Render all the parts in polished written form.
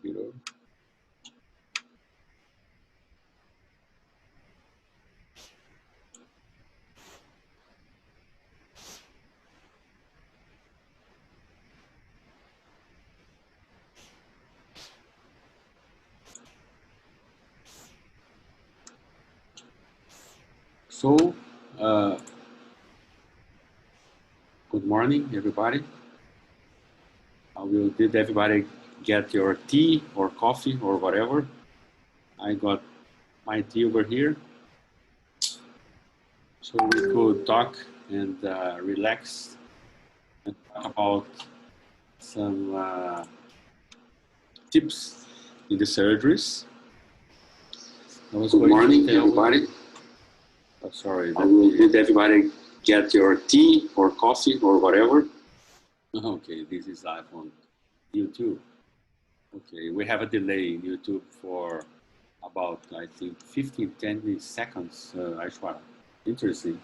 computer. So, good morning, everybody. Did everybody get your tea or coffee or whatever? I got my tea over here. So we could talk and relax and talk about some tips in the surgeries. Good morning, everybody. Oh, sorry. Did everybody get your tea or coffee or whatever? Okay, this is live on YouTube. Okay, we have a delay in YouTube for about, I think, 10 seconds, Aishwarya. Interesting.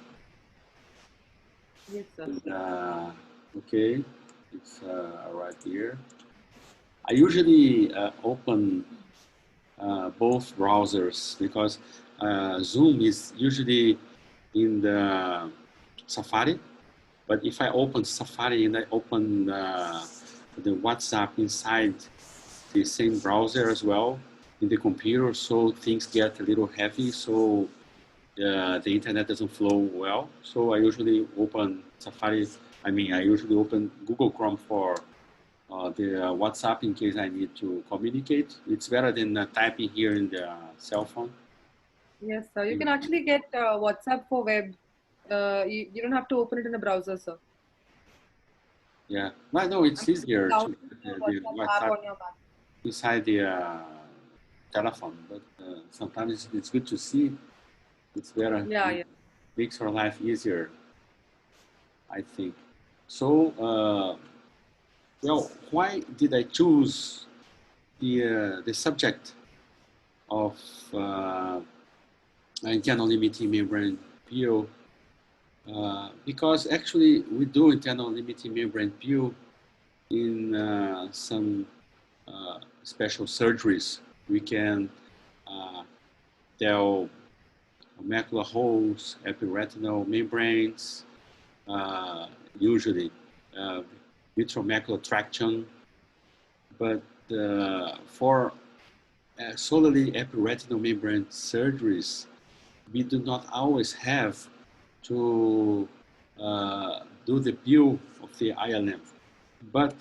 Yes, sir. And, okay, it's right here. I usually open both browsers because Zoom is usually in the Safari, but if I open Safari and I open the WhatsApp inside the same browser as well in the computer, so things get a little heavy, so the internet doesn't flow well. So I usually open Safari, I usually open Google Chrome for the WhatsApp in case I need to communicate. It's better than typing here in the cell phone. Yes, sir. You can actually get WhatsApp for web. You don't have to open it in a browser, sir. Yeah, I know it's easier to download the WhatsApp app on your Mac. inside the telephone, but sometimes it's good to see. It's better. Yeah, it makes our life easier, I think. So, well, why did I choose the subject of internal limiting membrane peel? Because actually we do internal limiting membrane peel in some special surgeries. We can tell macular holes, epiretinal membranes, usually vitreomacular traction, but for solely epiretinal membrane surgeries, we do not always have to do the peel of the ILM. But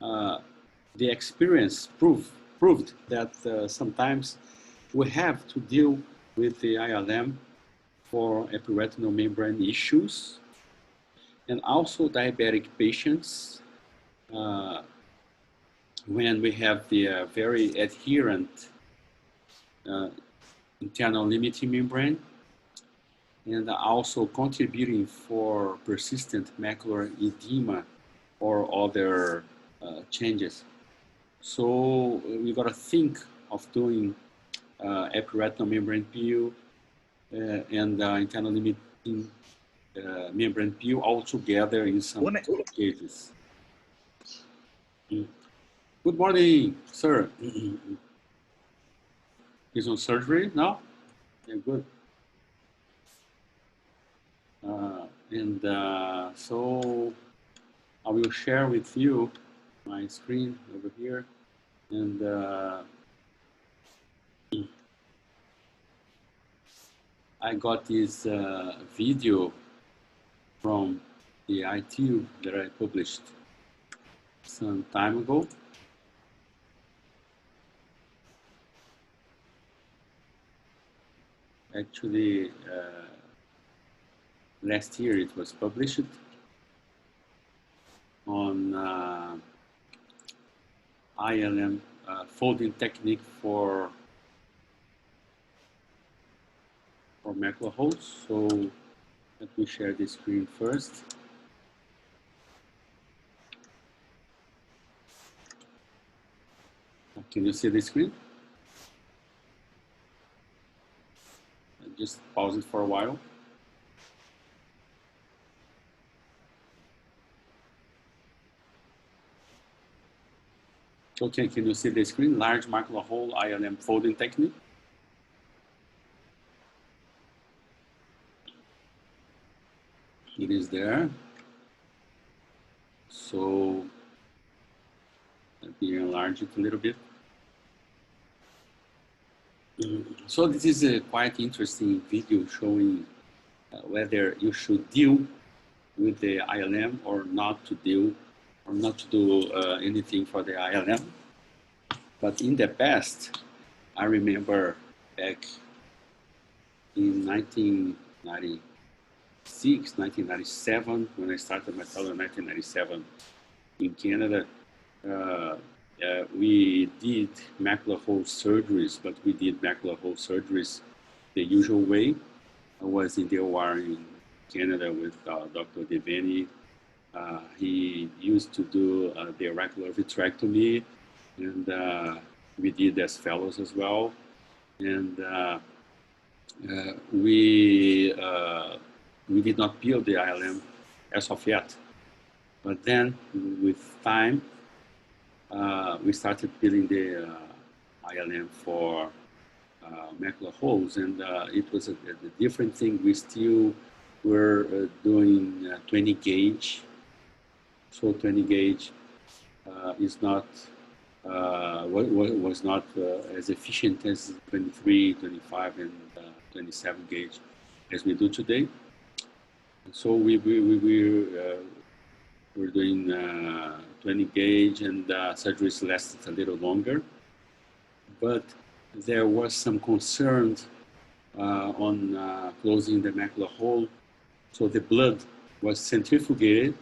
the experience proved that sometimes we have to deal with the ILM for epiretinal membrane issues, and also diabetic patients when we have the very adherent internal limiting membrane, and also contributing for persistent macular edema or other changes. So we got to think of doing epiretinal membrane peel and internal limiting membrane peel all together in some cases. Good morning, sir. He's on surgery now? Yeah, good. So I will share with you my screen over here, and I got this video from the ITU that I published some time ago. Actually, last year it was published on ILM folding technique for macular holes. So let me share the screen first. Can you see the screen? I'll just pause it for a while. Okay, can you see the screen? Large macular hole ILM folding technique. It is there. So let me enlarge it a little bit. So this is a quite interesting video showing whether you should deal with the ILM or not to deal or not to do anything for the ILM. But in the past, I remember back in 1996, 1997, when I started my fellow in 1997 in Canada, we did macular hole surgeries, but we did macular hole surgeries the usual way. I was in the OR in Canada with Dr. Deveni. He used to do the auricular vitrectomy, and we did as fellows as well. And we did not build the ILM as of yet. But then, with time, we started building the ILM for macular holes, and it was a different thing. We still were doing 20 gauge. So 20 gauge is not was not as efficient as 23, 25, and 27 gauge as we do today. So we're doing 20 gauge, and surgeries lasted a little longer. But there was some concern on closing the macular hole. So the blood was centrifugated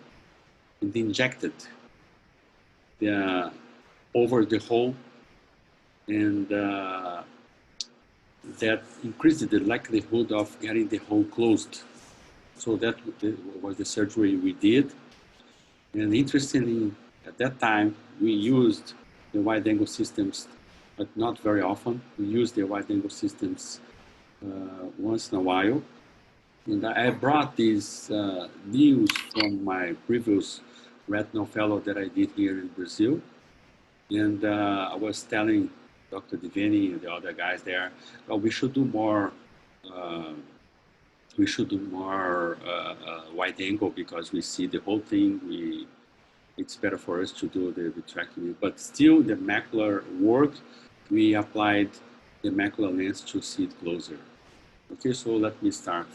and injected over the hole, and that increased the likelihood of getting the hole closed. So that was the surgery we did. And interestingly, at that time, we used the wide-angle systems, but not very often. We used the wide-angle systems once in a while. And I brought this news from my previous retinal fellow that I did here in Brazil. And I was telling Dr. Deveni and the other guys there, well, we should do more wide angle because we see the whole thing. It's better for us to do the vitrectomy. But still, the macular work, we applied the macular lens to see it closer. Okay, so let me start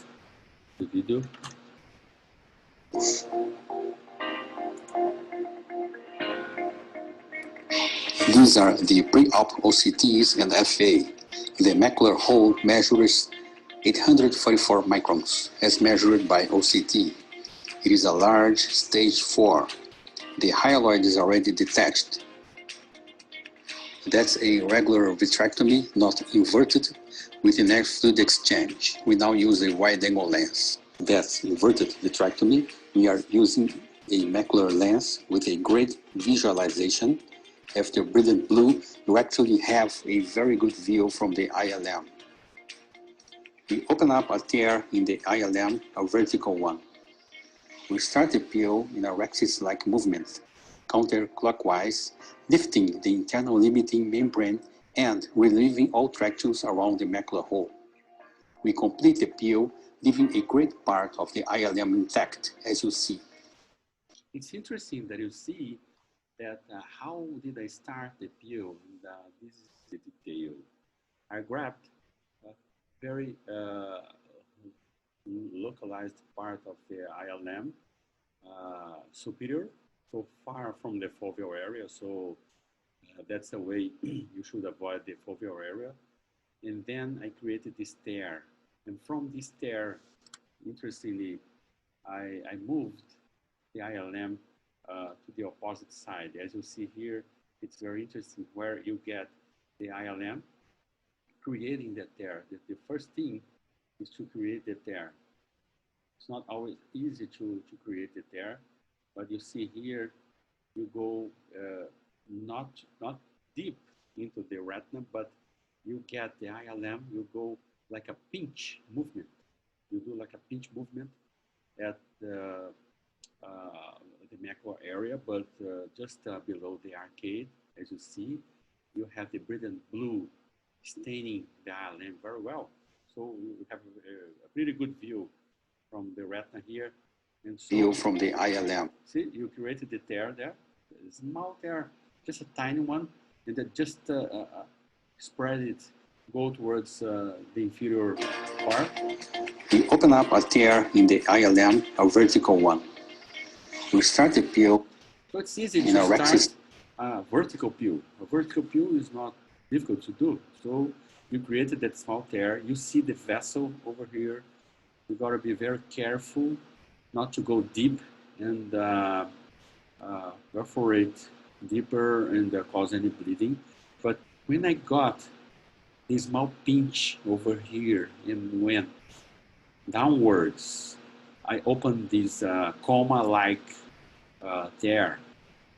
the video. These are the pre-op OCTs and FA. The macular hole measures 844 microns as measured by OCT. It is a large stage 4. The hyaloid is already detached. That's a regular vitrectomy, not inverted, with an air fluid exchange. We now use a wide-angle lens. That's inverted vitrectomy. We are using a macular lens with a great visualization. After brilliant blue, you actually have a very good view from the ILM. We open up a tear in the ILM, a vertical one. We start the peel in a rexis-like movement, counterclockwise, lifting the internal limiting membrane and relieving all tractions around the macular hole. We complete the peel, leaving a great part of the ILM intact, as you see. It's interesting that you see that how did I start the peel? And this is the detail. I grabbed a very localized part of the ILM superior, so far from the foveal area. So that's the way you should avoid the foveal area. And then I created this tear. And from this tear, interestingly, I moved the ILM to the opposite side. As you see here, it's very interesting where you get the ILM creating that tear. The first thing is to create the tear. It's not always easy to create the tear, but you see here, you go not deep into the retina, but you get the ILM, you go like a pinch movement. You do like a pinch movement at the macular area, but just below the arcade. as you see, you have the brilliant blue staining the ILM very well. So you have a pretty good view from the retina here. And so view from the ILM. See, you created the tear there, a small tear, just a tiny one, and then just spread it, go towards the inferior part. We open up a tear in the ILM, a vertical one. We start the peel. So it's easy to start a vertical peel. A vertical peel is not difficult to do. So you created that small tear. You see the vessel over here. You gotta be very careful not to go deep and perforate deeper and cause any bleeding. But when I got a small pinch over here and went downwards, I opened this coma-like tear.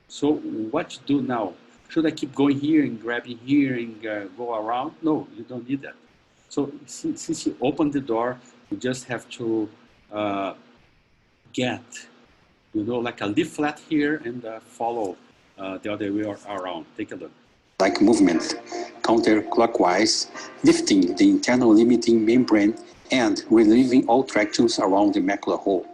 So what to do now? Should I keep going here and grabbing here and go around? No, you don't need that. So since you open the door, you just have to get, like a leaf flat here and follow the other way around. Take a look. Like movement, counterclockwise, lifting the internal limiting membrane and relieving all tractions around the macular hole.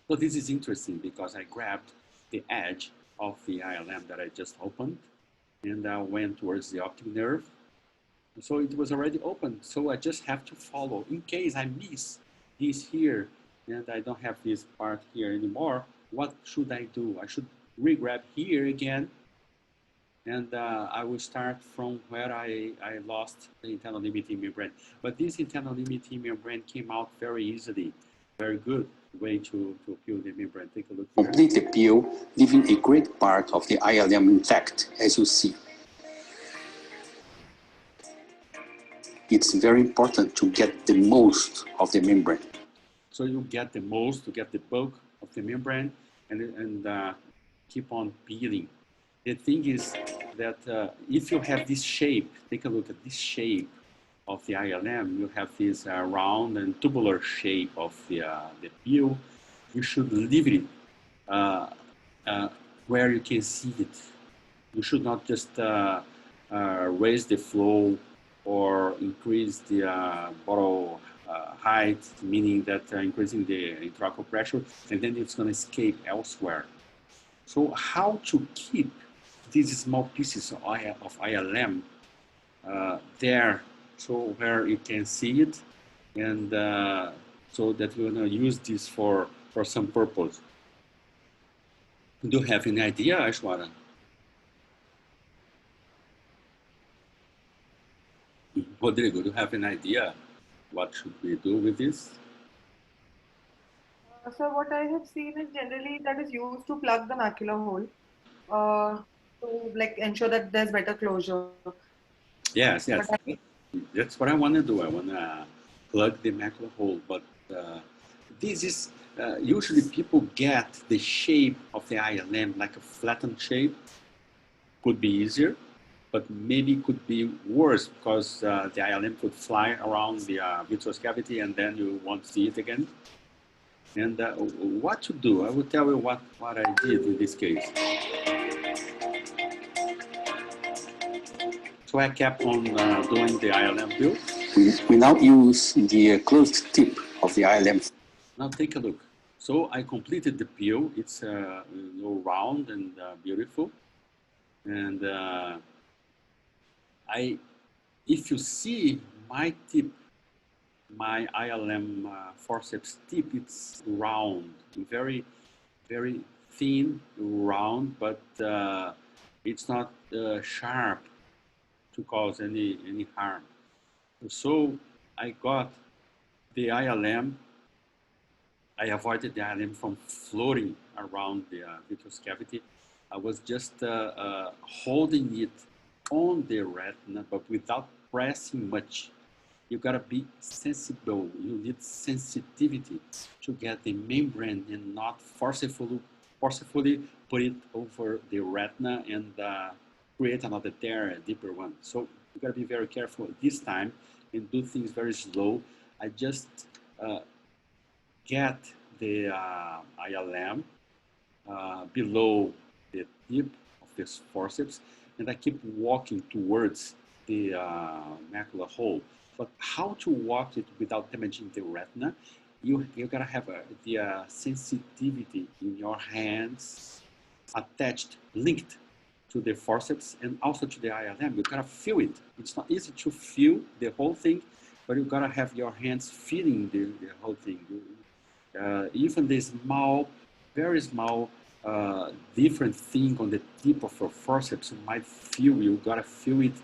So this is interesting because I grabbed the edge of the ILM that I just opened and I went towards the optic nerve. So it was already open. So I just have to follow. In case I miss this here and I don't have this part here anymore, what should I do? I should re-grab here again and I will start from where I lost the internal limiting membrane. But this internal limiting membrane came out very easily. Very good way to peel the membrane. Take a look here. Complete the peel, leaving a great part of the ILM intact, as you see. It's very important to get the most of the membrane. So you get the most, to get the bulk of the membrane and keep on peeling. The thing is that if you have this shape, take a look at this shape of the ILM, you have this round and tubular shape of the peel. You should leave it where you can see it. You should not just raise the flow or increase the bottle height, meaning that increasing the intraocular pressure, and then it's going to escape elsewhere. So how to keep these small pieces of ILM there, so where you can see it, and so that we're going to use this for some purpose. Do you have any idea, Aishwara? Rodrigo, do you have an idea? What should we do with this? So what I have seen is generally that is used to plug the macular hole to like ensure that there's better closure. Yes. That's what I want to do. I want to plug the macular hole, but this is usually people get the shape of the ILM like a flattened shape. Could be easier, but maybe could be worse because the ILM could fly around the vitreous cavity and then you won't see it again. And what to do? I will tell you what I did in this case. So I kept on doing the ILM build. We now use the closed tip of the ILM. Now take a look. So I completed the peel. It's round and beautiful. And if you see my tip, my ILM forceps tip, it's round, very, very thin, round, but it's not sharp to cause any harm. So I got the ILM. I avoided the ILM from floating around the vitreous cavity. I was just holding it on the retina, but without pressing much. You gotta be sensible. You need sensitivity to get the membrane and not forcefully put it over the retina and create another tear, a deeper one. So you gotta be very careful this time and do things very slow. I just get the ILM below the tip of this forceps, and I keep walking towards the macular hole. But how to walk it without damaging the retina? You gotta have the sensitivity in your hands attached, linked to the forceps and also to the ILM. You gotta feel it. It's not easy to feel the whole thing, but you gotta have your hands feeling the whole thing. Even the small, very small, different thing on the tip of your forceps you might feel. You gotta feel it.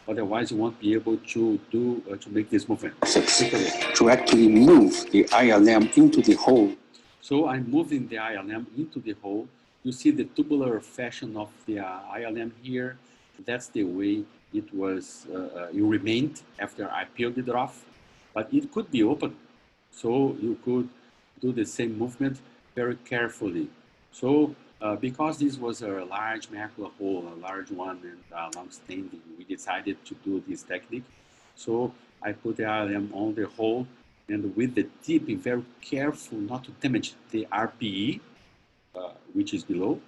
Otherwise, you won't be able to do to make this movement. To actually move the ILM into the hole. So I'm moving the ILM into the hole. You see the tubular fashion of the ILM here. That's the way it was. It remained after I peeled it off, but it could be open. So you could do the same movement very carefully. So because this was a large macular hole, a large one and long-standing, we decided to do this technique. So I put the ILM on the hole, and with the tip, be very careful not to damage the RPE, which is below.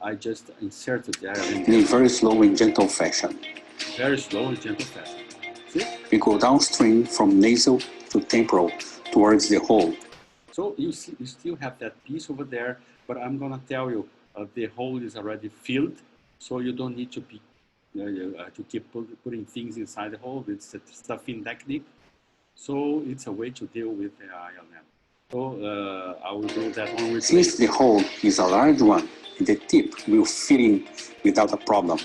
I just inserted the ILM in a very slow and gentle fashion. Very slow and gentle fashion. See? We go downstream from nasal to temporal towards the hole. So you see, you still have that piece over there, but I'm gonna tell you the hole is already filled, so you don't need to be to keep putting things inside the hole. It's a stuffing technique, so it's a way to deal with the ILM. So I will do that one with. Since the hole is a large one, the tip will fit in without a problem.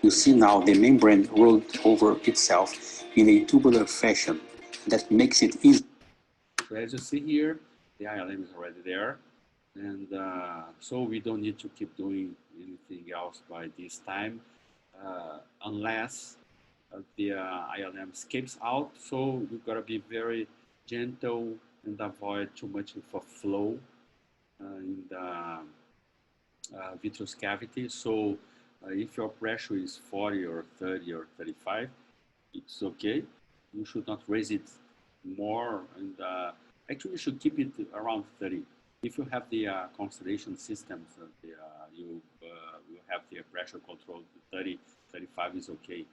You see now the membrane rolled over itself in a tubular fashion that makes it easy. So as you see here, the ILM is already there, and so we don't need to keep doing anything else by this time, unless the ILM escapes out. So you've got to be very gentle and avoid too much of a flow in the vitreous cavity. So if your pressure is 40 or 30 or 35, it's okay. You should not raise it more, and actually you should keep it around 30. If you have the constellation systems, you have the pressure control. 30, 35 is okay.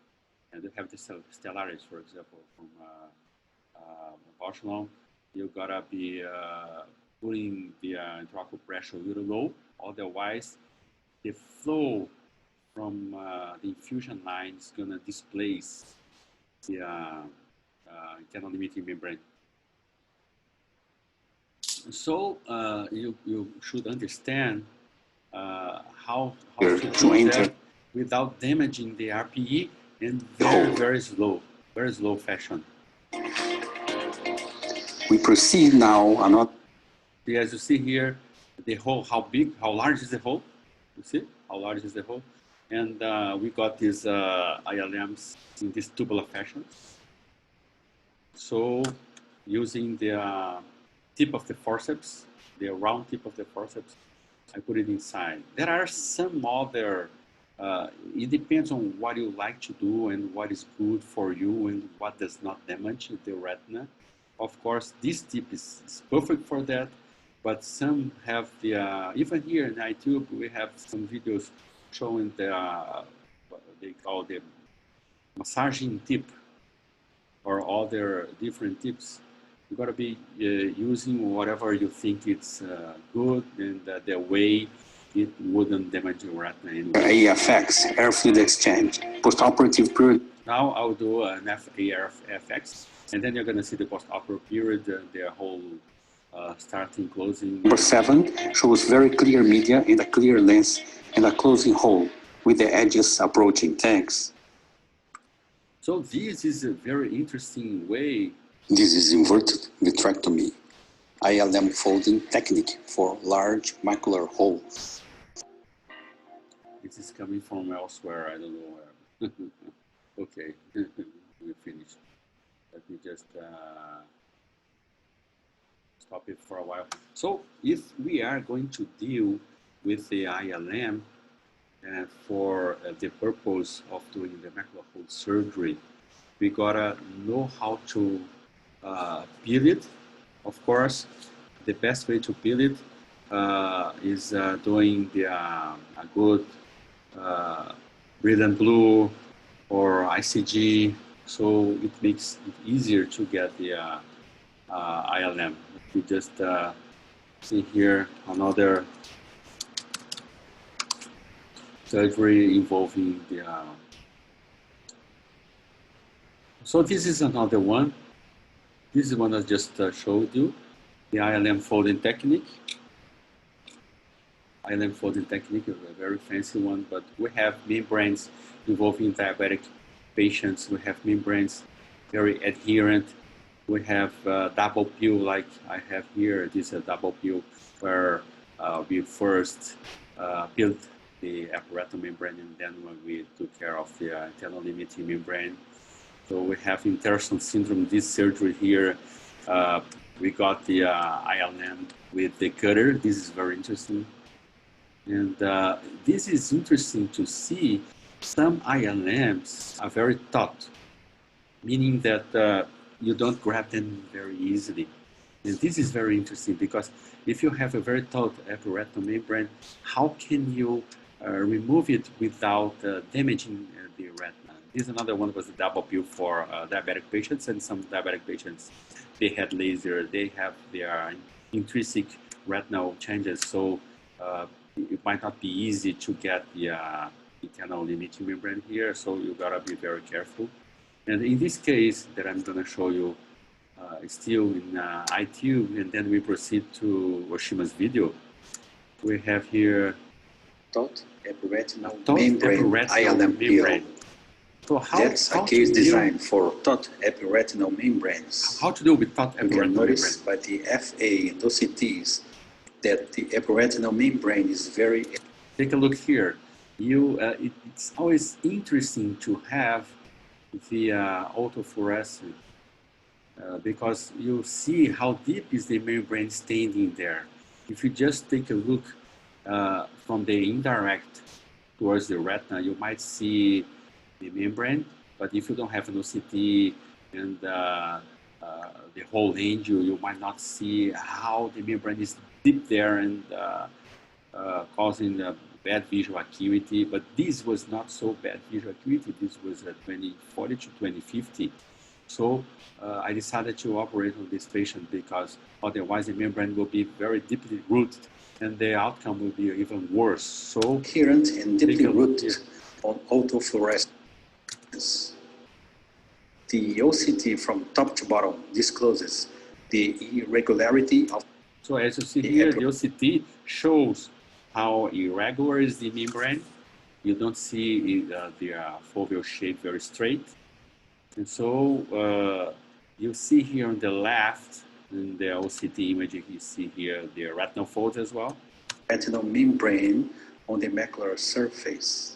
And you have the Stellaris, for example, from Barcelona. You gotta be putting the intraocular pressure a little low, otherwise the flow from the infusion line is gonna displace the internal limiting membrane. So you should understand how to do that without damaging the RPE in very slow fashion. We proceed now another. As you see here, the hole, how large is the hole? You see how large is the hole? And we got these ILMs in this tubular fashion. So using the tip of the forceps, the round tip of the forceps, I put it inside. There are some other, it depends on what you like to do and what is good for you and what does not damage the retina. Of course, this tip is perfect for that, but some have the, even here in iTube, we have some videos showing the, what they call the massaging tip or other different tips. You gotta be using whatever you think it's good and the way it wouldn't damage your retina anyway. AFX, air fluid exchange, postoperative period. Now I'll do an AFX, and then you're gonna see the postoperative period, the whole starting, closing. Number 7 shows very clear media and a clear lens and a closing hole with the edges approaching. Thanks. So this is a very interesting way. This is inverted vitrectomy, ILM folding technique for large macular holes. This is coming from elsewhere, I don't know where. Okay, we finished. Let me just stop it for a while. So if we are going to deal with the ILM for the purpose of doing the macular hole surgery, we gotta know how to peel it. Of course, the best way to peel it is doing a good red and blue or ICG, so it makes it easier to get the ILM. We just see here another surgery involving the. So this is another one. This is one I just showed you, the ILM folding technique. ILM folding technique is a very fancy one, but we have membranes involving diabetic patients. We have membranes very adherent. We have double peel like I have here. This is a double peel where we first peeled the apparatus membrane and then when we took care of the internal limiting membrane. So we have Interson syndrome, this surgery here. We got the ILM with the cutter. This is very interesting. And this is interesting to see. Some ILMs are very taut, meaning that you don't grab them very easily. And this is very interesting because if you have a very taut apparatus membrane, how can you remove it without damaging the retina? This is another one was a double peel for diabetic patients, and some diabetic patients, they had laser, they have their intrinsic retinal changes, so it might not be easy to get the internal limiting membrane here, so you gotta be very careful. And in this case that I'm gonna show you, still in ITU, and then we proceed to Oshima's video. We have here taut retinal membrane ILM peel. So that's a case designed for taut retinal membranes. How to deal with taut retinal membrane? You can notice by the FA and OCTs that the retinal membrane is very... Take a look here. It's always interesting to have the autofluorescent because you see how deep is the membrane standing there. If you just take a look from the indirect towards the retina, you might see the membrane, but if you don't have an OCT and the whole angel, you might not see how the membrane is deep there and causing bad visual acuity. But this was not so bad visual acuity. This was at 2040 to 2050. So I decided to operate on this patient because otherwise the membrane will be very deeply rooted and the outcome will be even worse. So adherent and deeply rooted on autofluorescence. The OCT from top to bottom discloses the irregularity of... So as you see here, the OCT shows how irregular is the membrane. You don't see the foveal shape very straight. And so you see here on the left, in the OCT imaging, you see here the retinal folds as well. Retinal membrane on the macular surface.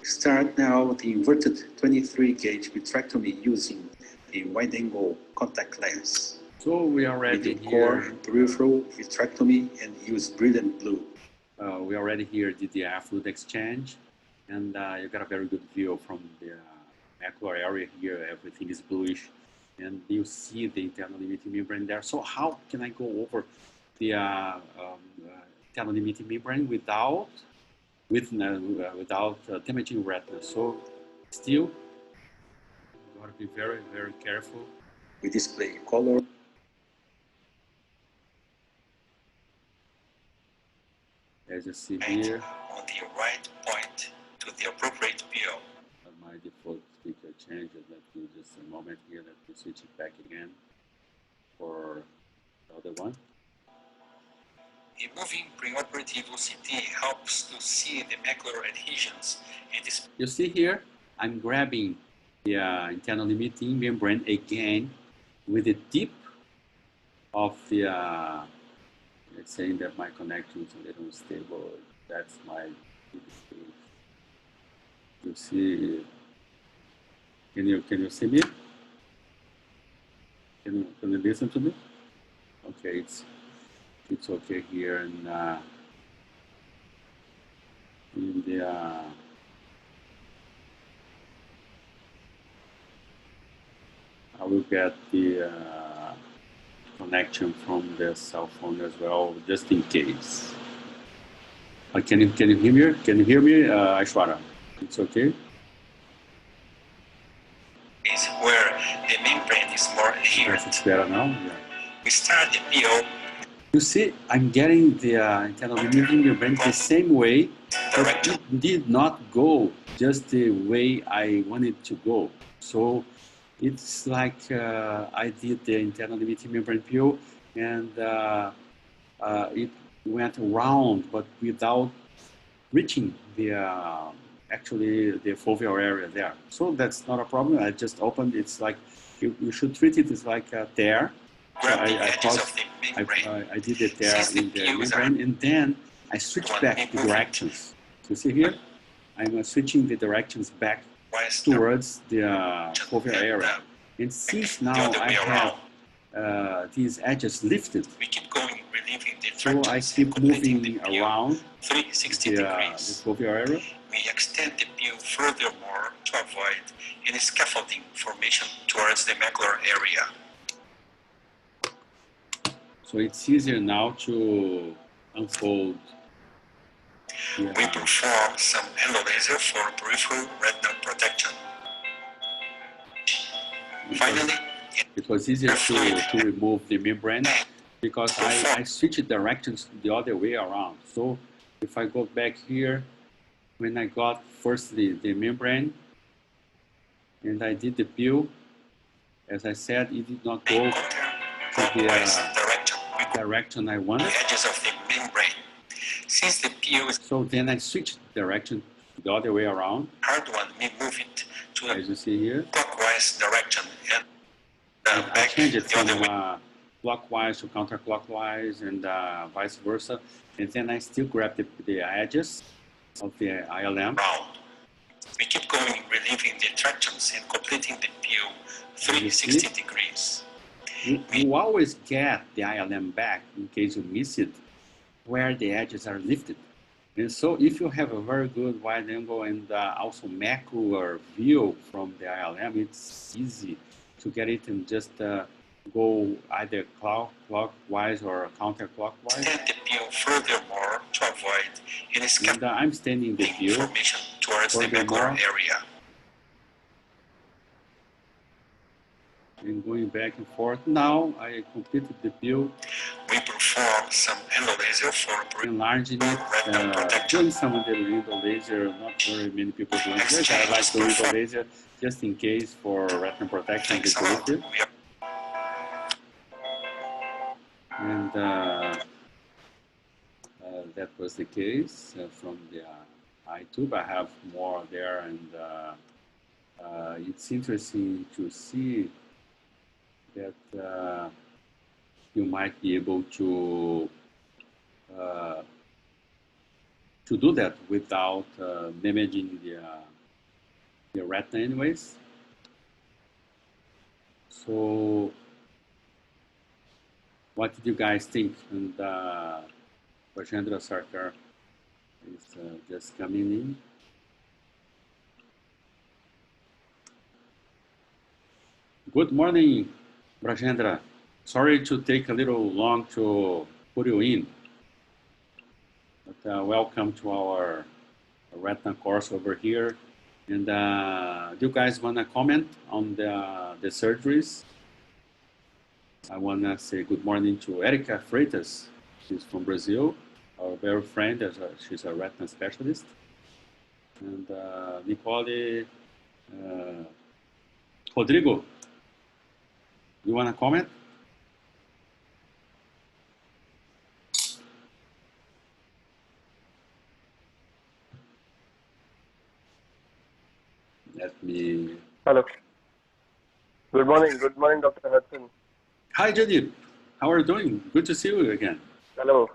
Start now the inverted 23 gauge vitrectomy using a wide-angle contact lens. So we already here core and peripheral vitrectomy and use brilliant blue. We already here did the fluid exchange, and you got a very good view from the macular area here. Everything is bluish, and you see the internal limiting membrane there. So how can I go over the internal limiting membrane without damaging retina? So still, you got to be very, very careful. We display color. As you see here, on the right point to the appropriate view. My default speaker changed. Let me just a moment here. Let me switch it back again for the other one. A moving preoperative OCT helps to see the macular adhesions. And you see here, I'm grabbing the internal limiting membrane again with the tip of the, it's saying that my connection is a little unstable. That's my, you see, can you see me? Can you listen to me? Okay, it's okay here and in the I will get the connection from the cell phone as well, just in case. Can you hear me? Can you hear me, Aishwara? It's okay. Is where the membrane is more adherent. It's better now. Yeah. We start the PO. You see, I'm getting the internal limiting membrane the same way, but it did not go just the way I wanted to go. So it's like I did the internal limiting membrane PO, and it went around, but without reaching the actually the foveal area there. So that's not a problem. I just opened. It's like you should treat it as like a tear. So I did the tear in the membrane, and then I switched back the directions. So see here, I'm switching the directions back towards the foveal area. And since now I have these edges lifted, we keep going, relieving the so I keep moving around 360 the degrees. foveal area. We extend the PO furthermore to avoid any scaffolding formation towards the macular area. So it's easier now to unfold. We perform some laser for peripheral retinal protection. Finally, it was easier to remove the membrane because I switched directions the other way around. So if I go back here, when I got firstly the membrane and I did the peel, as I said, it did not go to the direction I wanted. The edges of the membrane. Since the PO is so then I switched direction the other way around. hard one, we move it to the As you see here, clockwise direction and I back changed it the other from way. clockwise to counterclockwise and vice versa. And then I still grab the edges of the ILM. Round. We keep going, relieving the attractions and completing the PO 360 degrees. You always get the ILM back in case you miss it, where the edges are lifted. And so if you have a very good wide angle and also macular view from the ILM, it's easy to get it and just go either clockwise or counterclockwise. Extend the PO furthermore to avoid any And I'm standing the view formation towards the macular area. and going back and forth. Now I completed the view, We perform some laser for enlarging it, doing some of the window laser. Not very many people doing it. I like the window laser just in case for retinal protection. And that was the case from the eye tube. I have more there, and it's interesting to see that you might be able to do that without damaging the retina anyways. So what did you guys think? And Rajendra Sarkar is just coming in. Good morning, Rajendra. Sorry to take a little long to put you in, but welcome to our retina course over here. And do you guys want to comment on the surgeries? I want to say good morning to Erika Freitas. She's from Brazil, our very friend. She's a retina specialist. And Nicole, Rodrigo, you want to comment? Let me... Hello. Good morning, Dr. Hudson. Hi, Jyot. How are you doing? Good to see you again. Hello.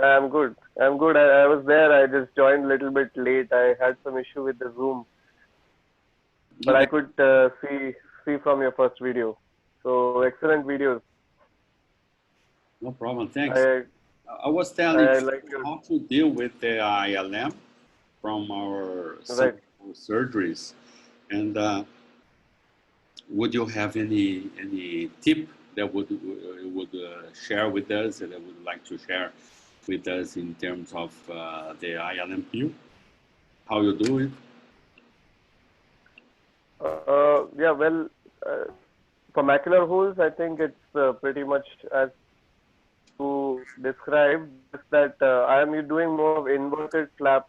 I'm good. I was there. I just joined a little bit late. I had some issue with the Zoom, but I could see from your first video. So excellent videos. No problem. Thanks. I was telling you how to deal with the ILM from our surgeries, and would you have any tip that would share with us, and that would like to share with us in terms of the ILM view? How you do it? Yeah, well, for macular holes, I think it's pretty much as you described, just that I am doing more of inverted flap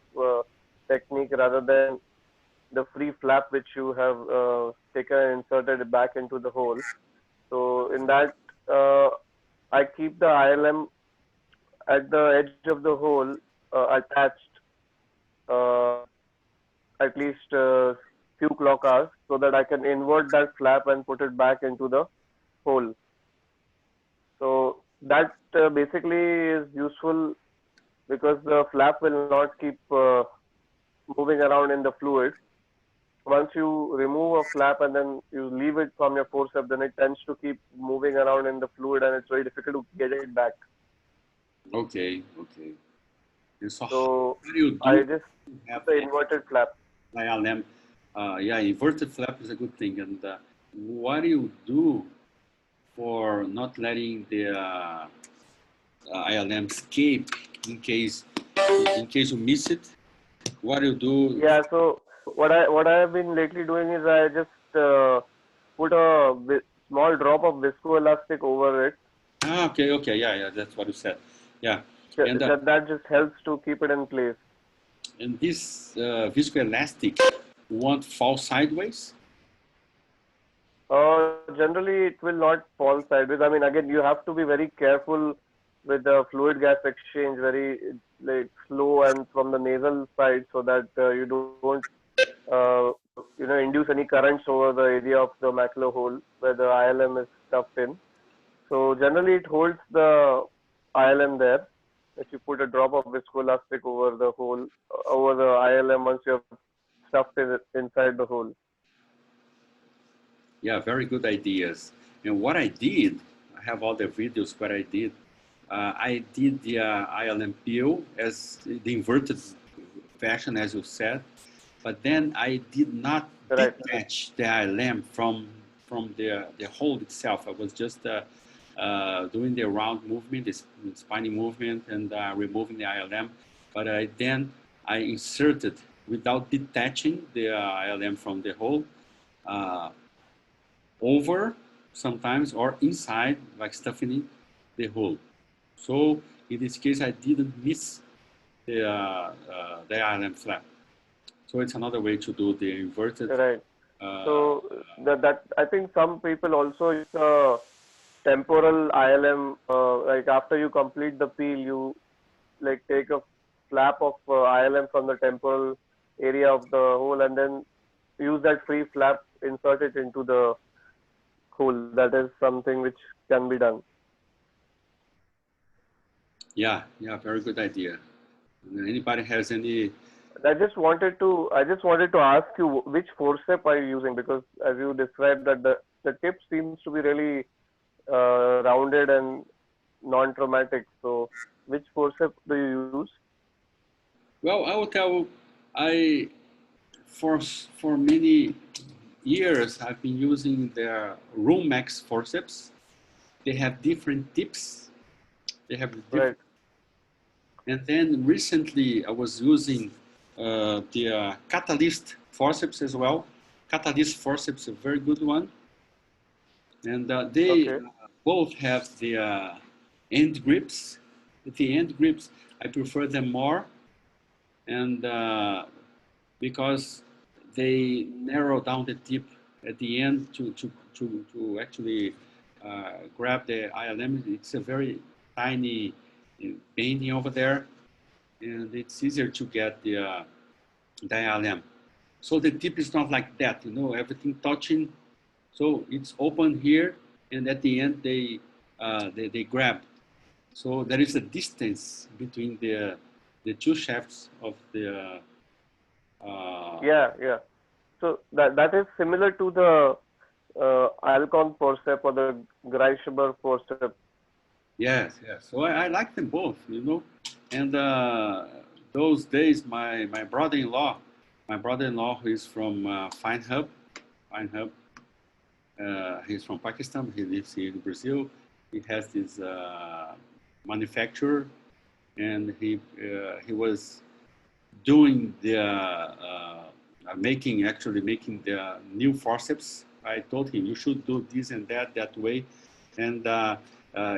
technique rather than the free flap which you have taken and inserted back into the hole. So in that, I keep the ILM at the edge of the hole attached uh, at least few clock hours so that I can invert that flap and put it back into the hole. So that basically is useful because the flap will not keep moving around in the fluid. Once you remove a flap and then you leave it from your forceps, then it tends to keep moving around in the fluid and it's very difficult to get it back. Okay, okay. And so So how do you do I just have the inverted flap. ILM? Yeah, inverted flap is a good thing. And what do you do for not letting the ILM escape in case you miss it? What do you do? Yeah, so what I have been lately doing is I just put a small drop of viscoelastic over it. Ah, okay, okay, yeah, yeah, that's what you said. Yeah, and That just helps to keep it in place. and this viscoelastic won't fall sideways. Generally, it will not fall sideways. I mean, again, you have to be very careful with the fluid gas exchange, very like slow and from the nasal side, so that you don't, induce any currents over the area of the macular hole where the ILM is stuffed in. So generally, it holds the ILM there. If you put a drop of viscoelastic over the hole, over the ILM once you have stuffed it inside the hole. Yeah, very good ideas. And what I did, I have all the videos. What I did the ILM peel as the inverted fashion, as you said, but then I did not detach the ILM from the hole itself. I was just doing the round movement, the spinning movement, and removing the ILM. But then I inserted without detaching the ILM from the hole. Over sometimes or inside, like stuffing the hole. So in this case, I didn't miss the ILM flap. So it's another way to do the inverted. Right. So that I think some people also use a temporal ILM. Like after you complete the peel, you like take a flap of ILM from the temporal area of the hole and then use that free flap, insert it into the hole. That is something which can be done. Yeah, yeah, very good idea. Anybody has any? I just wanted to ask you which forceps are you using, because as you described that the tip seems to be really rounded and non-traumatic. So which forceps do you use? Well, I will tell. I for many years I've been using the Room-X forceps. They have different tips. They have different. And then recently I was using the Catalyst forceps as well. Catalyst forceps is a very good one. And they both have the end grips. The end grips, I prefer them more. And because they narrow down the tip at the end to actually grab the ILM. It's a very tiny bending over there, and it's easier to get the ILM. So the tip is not like that, everything touching. So it's open here, and at the end they grab. So there is a distance between the two shafts of the. Yeah. So that is similar to the Alcon forceps or the Greischber forceps. Yes. So I like them both, and those days my brother-in-law who is from Fine Hub, He's from Pakistan. He lives here in Brazil. He has this manufacturer, and he was doing the making the new forceps. I told him you should do this and that way, and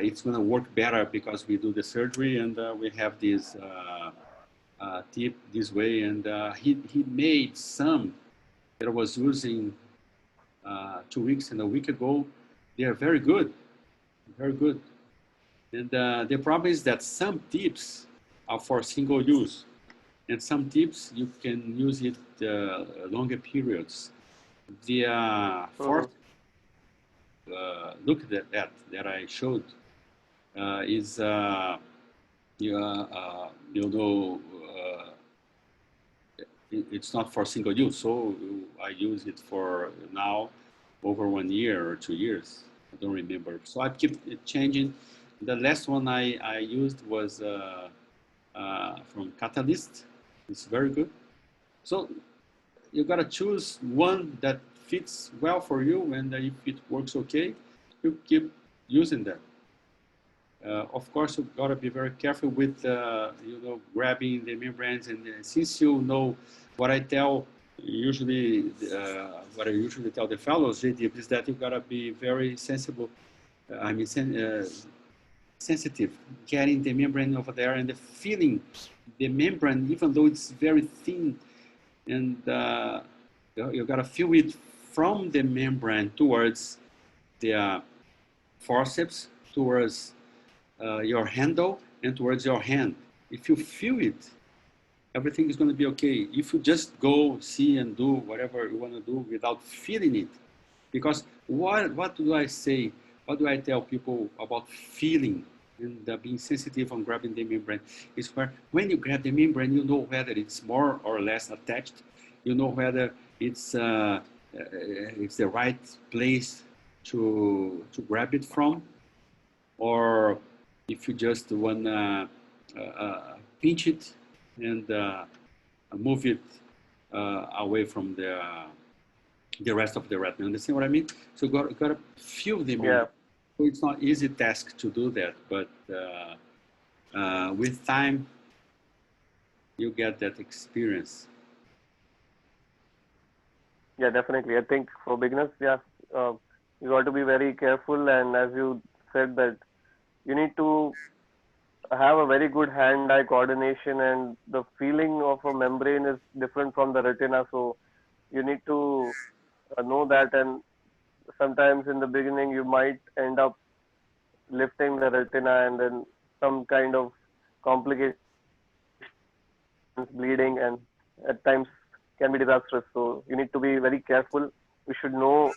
it's going to work better because we do the surgery and we have this tip this way. And he made some that I was using 2 weeks and a week ago. They are very good, very good. And the problem is that some tips are for single use, and some tips you can use it longer periods. The fourth look at that I showed is it's not for single use, so I use it for now over 1 year or 2 years. I don't remember. So I keep it changing. The last one I used was from Catalyst. It's very good. So you gotta choose one that fits well for you, and if it works okay, you keep using that. Of course, you gotta be very careful with grabbing the membranes, and since you know what I tell usually, what I usually tell the fellows, JD, is that you gotta be very sensible. Sensitive, getting the membrane over there and the feeling the membrane, even though it's very thin, and you gotta feel it from the membrane towards the forceps, towards your handle, and towards your hand. If you feel it, everything is going to be okay. If you just go see and do whatever you want to do without feeling it, because what do I say? What do I tell people about feeling and being sensitive on grabbing the membrane? Is where when you grab the membrane, you know whether it's more or less attached. You know whether it's the right place to grab it from, or if you just want to pinch it and move it away from the rest of the retina. Understand what I mean? So you got to feel the membrane. So it's not easy task to do that, but with time, you get that experience. Yeah, definitely. I think for beginners, you got to be very careful, and as you said that you need to have a very good hand-eye coordination, and the feeling of a membrane is different from the retina, so you need to know that. And sometimes in the beginning you might end up lifting the retina, and then some kind of complications, bleeding, and at times can be disastrous. So you need to be very careful. You should know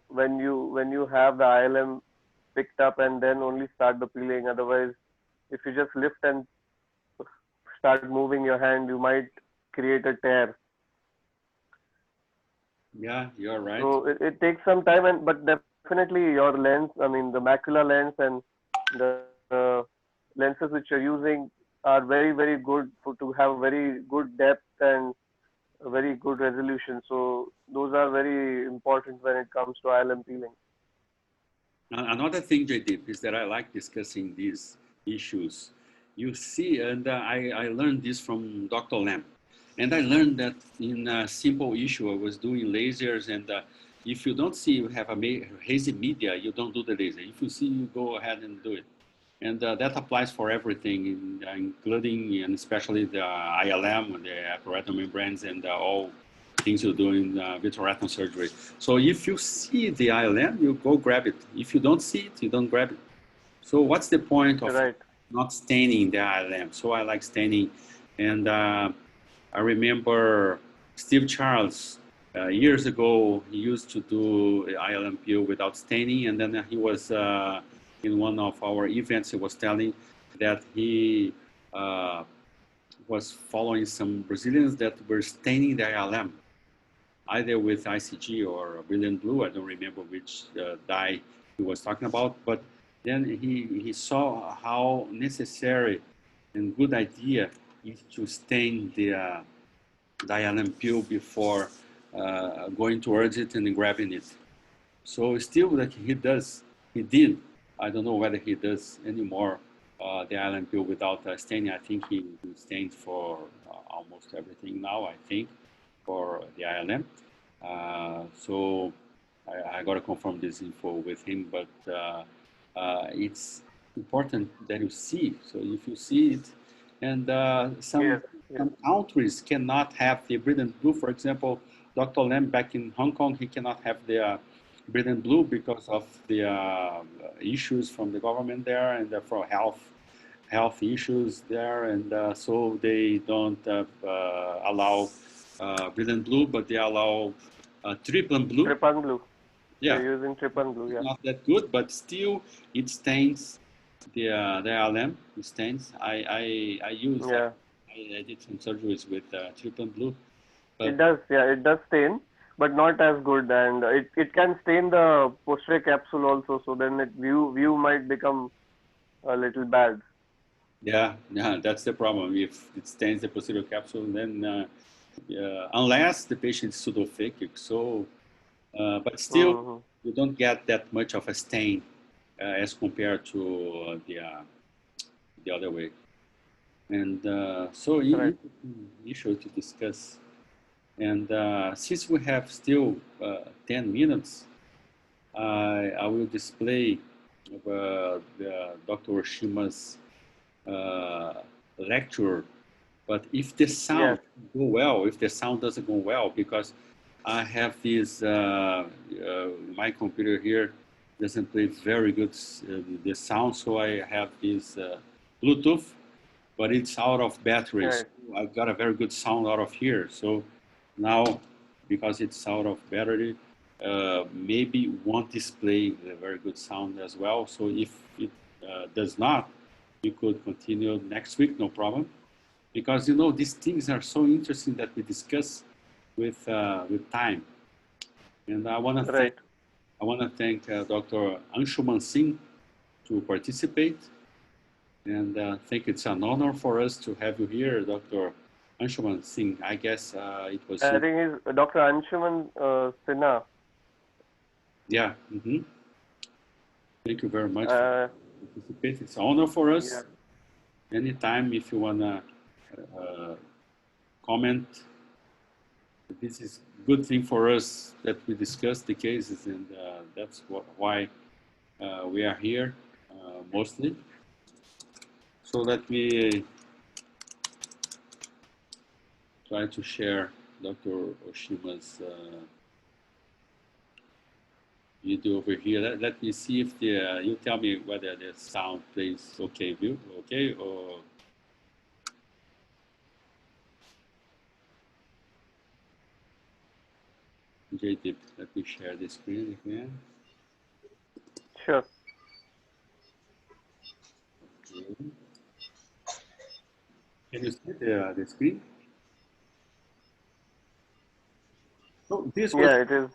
when you have the ILM picked up, and then only start the peeling. Otherwise, if you just lift and start moving your hand, you might create a tear. Yeah, you're right. So it takes some time, but definitely your lens, I mean the macula lens and the lenses which you're using are very, very good to have very good depth and a very good resolution. So those are very important when it comes to ILM peeling. Another thing, JD, is that I like discussing these issues. You see, and I learned this from Dr. Lam. And I learned that in a simple issue, I was doing lasers, and if you don't see you have a hazy media, you don't do the laser. If you see, you go ahead and do it. And that applies for everything, including and especially the ILM, the apparatus membranes, and all things you do in vitreoretinal surgery. So if you see the ILM, you go grab it. If you don't see it, you don't grab it. So what's the point of not staining the ILM? So I like staining. And I remember Steve Charles, years ago, he used to do ILM peel without staining. And then he was, in one of our events, he was telling that he was following some Brazilians that were staining the ILM, either with ICG or brilliant blue. I don't remember which dye he was talking about, but then he saw how necessary and good idea is to stain the ILM peel before going towards it and grabbing it. So still like he did, I don't know whether he does anymore the ILM pill without staining. I think he stains for almost everything now, I think, for the ILM. So I got to confirm this info with him, but it's important that you see. So if you see it, and some countries cannot have the brilliant blue. For example, Dr. Lam back in Hong Kong, he cannot have the brilliant blue because of the issues from the government there and for health issues there, and so they don't allow brilliant blue, but they allow triple blue. Triple blue. Yeah, they're using triple blue. Yeah, not that good, but still it stains the ILM. It stains. I use that. I did some surgeries with triple blue. But it does. Yeah, it does stain, but not as good, and it can stain the posterior capsule also. So then view might become a little bad. Yeah, that's the problem. If it stains the posterior capsule, then unless the patient is pseudophakic, so but still you don't get that much of a stain as compared to the other way. And so issue to discuss. And since we have still 10 minutes, I will display Dr. Oshima's lecture. But if the sound go well, if the sound doesn't go well, because I have this, my computer here doesn't play very good the sound, so I have this Bluetooth, but it's out of batteries. So I got a very good sound out of here. So now, because it's out of battery, maybe won't display a very good sound as well. So if it does not, you could continue next week, no problem. Because you know these things are so interesting that we discuss with time. And I want to thank Dr. Anshuman Singh to participate. And I think it's an honor for us to have you here, Dr. Anshuman Singh. I guess it was. I think it's Dr. Anshuman Sinha. Yeah. Thank you very much for participating. It's an honor for us. Yeah. Anytime, if you wanna comment, this is a good thing for us that we discuss the cases, and that's why we are here mostly. So let me try to share Dr. Oshima's video over here. Let me see if you tell me whether the sound plays okay, or JTip. Let me share the screen again. Sure. Okay. Can you see the screen? So this was, it is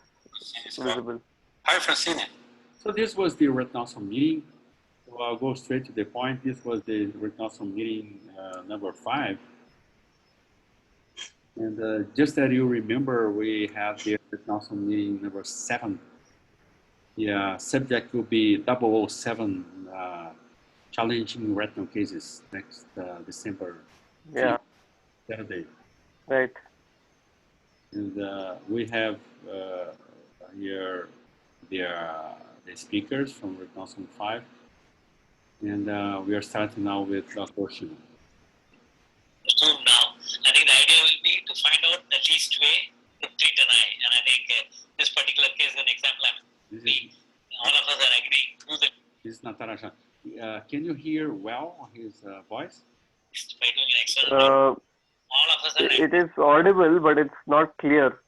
visible. Hi, Francine. So this was the Retinawesome meeting. So I'll go straight to the point. This was the Retinawesome meeting number 5. And just that you remember, we have the Retinawesome meeting number 7. The subject will be 007 challenging retinal cases next December. Yeah. Saturday. Right. And we have here the speakers from Retinawesome 5. And we are starting now with Dr. Oshima. Zoom now. I think the idea will be to find out the least way to treat an eye. And I think this particular case is an example. All of us are agreeing. This is Natarajan. Can you hear well his voice? By doing an excellent job. All of us are it is audible, but it's not clear.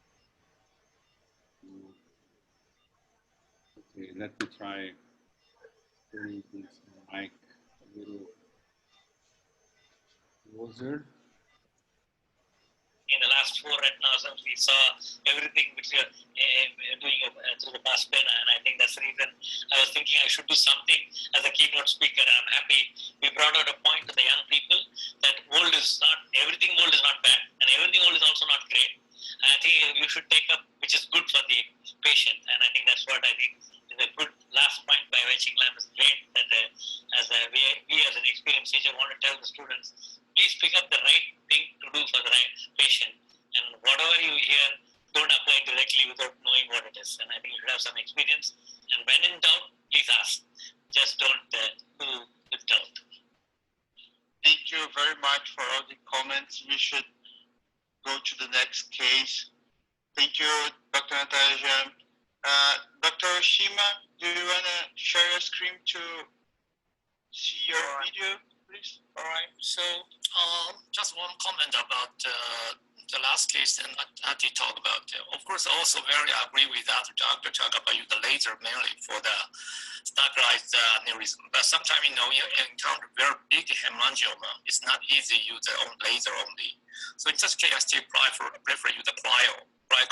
Okay, let me try putting this mic a little closer. In the last 4 Retinawesomes, we saw everything which we are doing through the past pen, and I think that's the reason I was thinking I should do something as a keynote speaker. I'm happy we brought out a point to the young people that everything old is not bad, and everything old is also not great. And I think you should take up, which is good for the patient. And I think that's what I think is a good last point by Wei Lam is great, that we as an experienced teacher want to tell the students, please pick up the right thing to do for the right patient. And whatever you hear, don't apply directly without knowing what it is. And I think you should have some experience. And when in doubt, please ask. Just don't do with doubt. Thank you very much for all the comments. We should go to the next case. Thank you, Dr. Natasha. Dr. Oshima, do you want to share your screen to see your video, please? All right. So just one comment about the last case and Adytia talked about. Of course, also very agree with that. Dr. talk about use the laser mainly for the stabilized aneurysm. But sometimes, you encounter very big hemangioma. It's not easy to use the laser only. So in such case, I still prefer use the cryo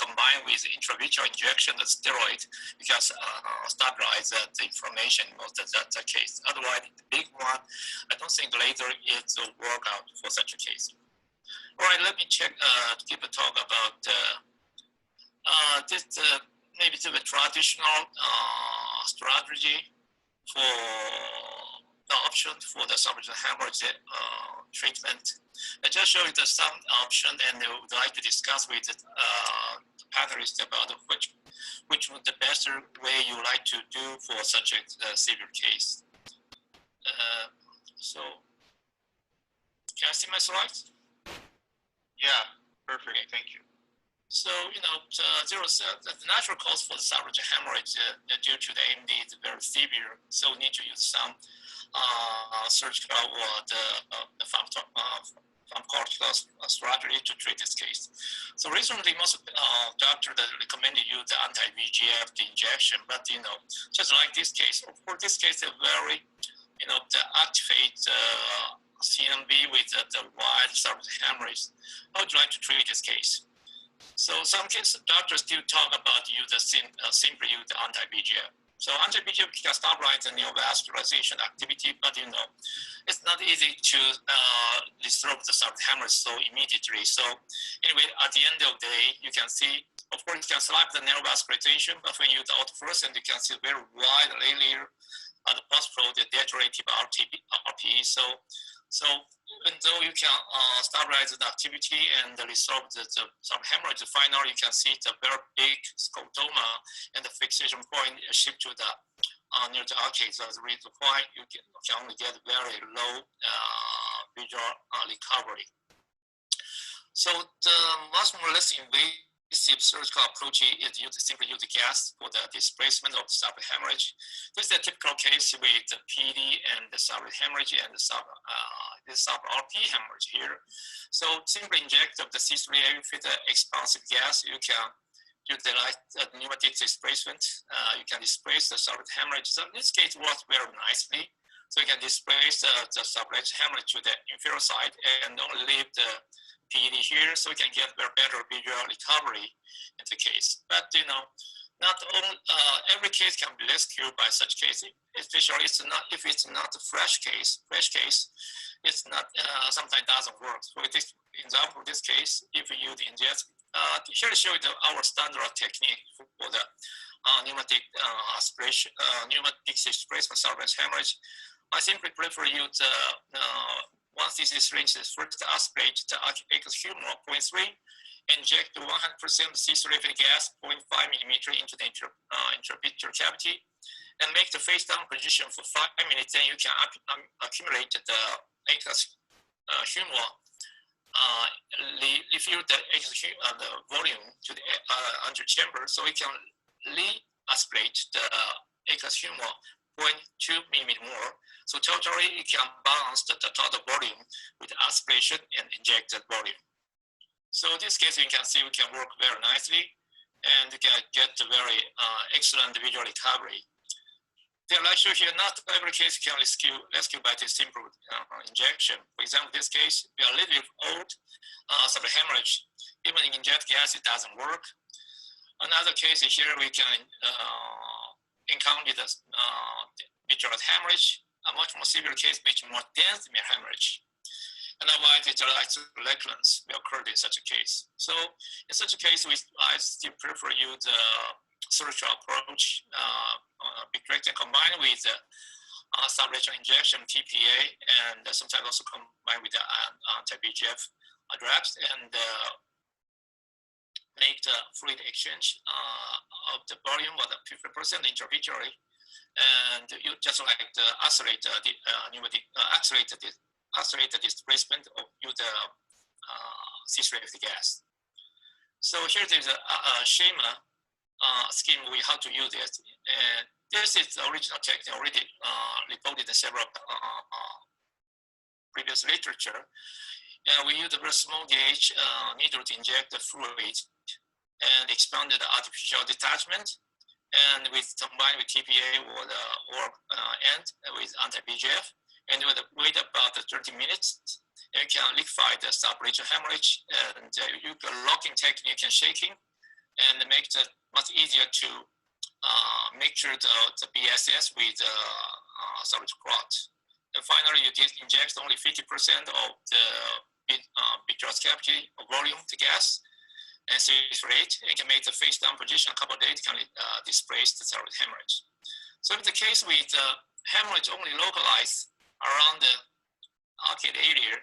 combined with intravitreal injection of steroid because stabilize the inflammation most of the case. Otherwise, the big one, I don't think laser is a workout for such a case. All right, let me give a talk about this maybe the traditional strategy for the option for the subretinal hemorrhage treatment. I just show you some option, and I would like to discuss with the panelists about which was the best way you like to do for such a severe case. So, can I see my slides? Yeah, perfect. Thank you. So, the natural cause for the subretinal hemorrhage due to the AMD is very severe, so we need to use some surgical or the pharmacological strategy to treat this case. So recently, most doctors recommended use the anti-VEGF injection, but just like this case, of course, this case is very, the activate CMV with the wide subretinal hemorrhage. How would you like to treat this case? So some cases, doctors still talk about simply use the anti-VEGF. So anti-VEGF can stabilize the neovascularization activity, but it's not easy to disrupt the subretinal hemorrhage so immediately. So anyway, at the end of the day, you can see, of course, you can select the neovascularization, but when you use the autofluorescent, you can see very wide layer at the post-flow, the degenerative RPE. So even though you can stabilize the activity and resolve some hemorrhage, finally you can see the very big scotoma and the fixation point shift to the near the arcade. That's the reason why you can only get very low visual recovery. So the much more less invasive surgical approach is simply use the gas for the displacement of the subretinal hemorrhage. This is a typical case with the PD and the subretinal hemorrhage and the sub-RP hemorrhage here. So simply inject of the C3A with the expansive gas. You can utilize the pneumatic displacement. You can displace the subretinal hemorrhage. So in this case, it works very nicely. So you can displace the subretinal hemorrhage to the inferior side and only leave the PED here, so we can get better visual recovery in the case. But not all, every case can be rescued by such case, especially if it's not a fresh case, it's not sometimes doesn't work. For this example, this case, if you use ingest, here to show you our standard technique for the pneumatic aspiration, pneumatic displacement subretinal hemorrhage. I simply prefer use once this is reached, first aspirate the aqueous humor 0.3, inject 100% C3 gas 0.5 millimeter into the intraepithelial cavity, and make the face down position for 5 minutes. Then you can accumulate the aqueous humor, refill the volume to the antechamber, so we can re-aspirate the aqueous humor 0.2 millimeter more. So totally, you can balance the total volume with aspiration and injected volume. So in this case, you can see we can work very nicely and you can get a very excellent visual recovery. The lecture here, not every case can rescue by this simple injection. For example, this case, we are a little bit old, subretinal hemorrhage. Even inject gas, it doesn't work. Another case here, we can encounter the visual hemorrhage. A much more severe case, much more dense hemorrhage. And otherwise, recurrence will occur in such a case. So in such a case, I still prefer use the surgical approach, vitrectomy combined with subretinal injection, TPA, and sometimes also combined with the anti-VEGF drugs, and make the fluid exchange of the volume of the 50% intravitreally, and you just like the accelerate the displacement of the C3 of the gas. So here there's a schema scheme we how to use it, and this is the original technique already reported in several previous literature. We use a very small gauge needle to inject the fluid and expanded the artificial detachment, and with combined with TPA or end with anti-VEGF, and with wait about 30 minutes, you can liquefy the subarachnoid hemorrhage, and you can locking technique and shaking, and make it much easier to make sure the BSS with subarachnoid clot. And finally, you inject only 50% of the vitreous cavity volume to gas, and rate, and can make the face down position a couple of days, can displace the cerebral hemorrhage. So in the case with hemorrhage only localized around the arcade area,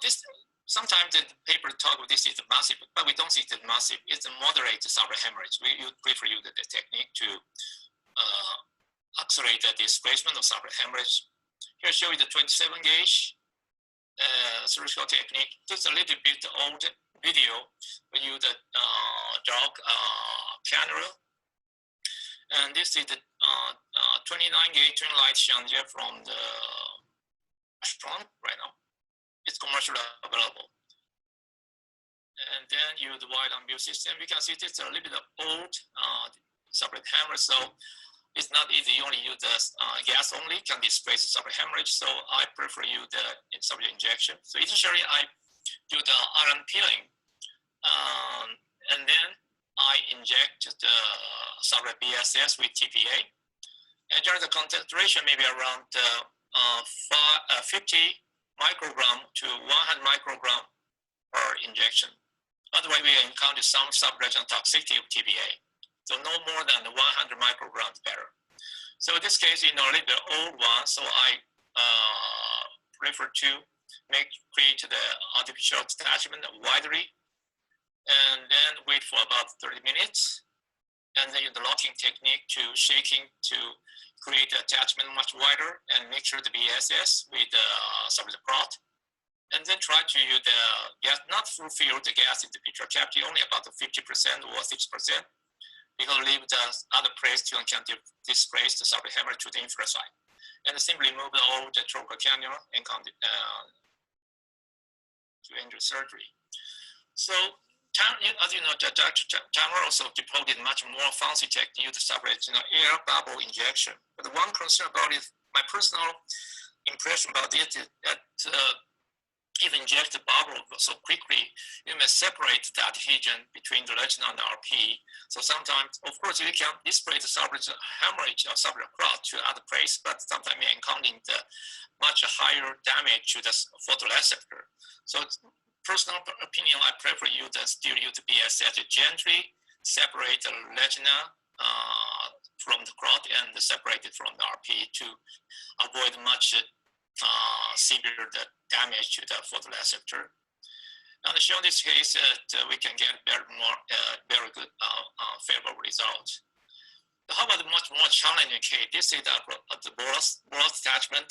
this sometimes the paper talk about this is massive, but we don't see it massive. It's a moderate cerebral hemorrhage. We prefer use the technique to accelerate the displacement of cerebral hemorrhage. Here I show you the 27 gauge surgical technique. This is a little bit old video. We use the dog cannula, and this is the 29 gauge twin light chandelier from the restaurant right now. It's commercially available. And then use the wide angle system. We can see this is a little bit of old separate hemorrhage, so it's not easy. You only use the gas only can displace the separate hemorrhage. So I prefer use the subretinal injection. So initially I do the iron peeling, and then I inject the subretinal BSS with TPA. And during the concentration, maybe around 50 microgram to 100 microgram per injection. Otherwise, we encounter some subretinal toxicity of TPA. So no more than 100 micrograms better. So in this case, a little bit old one, so I prefer to create the artificial detachment widely, and then wait for about 30 minutes. And then use the locking technique to shaking to create the attachment much wider and make sure the BSS with some of the clot. And then try to use the gas, not fulfill the gas in the vitreal cavity, only about 50% or 6%, because leave the other place to can displace the subretinal hemorrhage to the inferior side. And simply move the old trocar cannula and come to enter surgery. So, as you know, Dr. Tamara also deployed much more fancy technique, the subretinal air bubble injection. But the one concern about it, my personal impression about it is that if you inject the bubble so quickly, you may separate the adhesion between the retina and the RP. So sometimes, of course, you can display the subretinal hemorrhage or subretinal clot to other place, but sometimes you encounter the much higher damage to the photoreceptor. So personal opinion, I prefer you to still use the BSS to gently separate the retina from the clot and separate it from the RP to avoid much severe damage to the photoreceptor. And show in this case we can get very good favorable results. How about the much more challenging case? This is the bolus attachment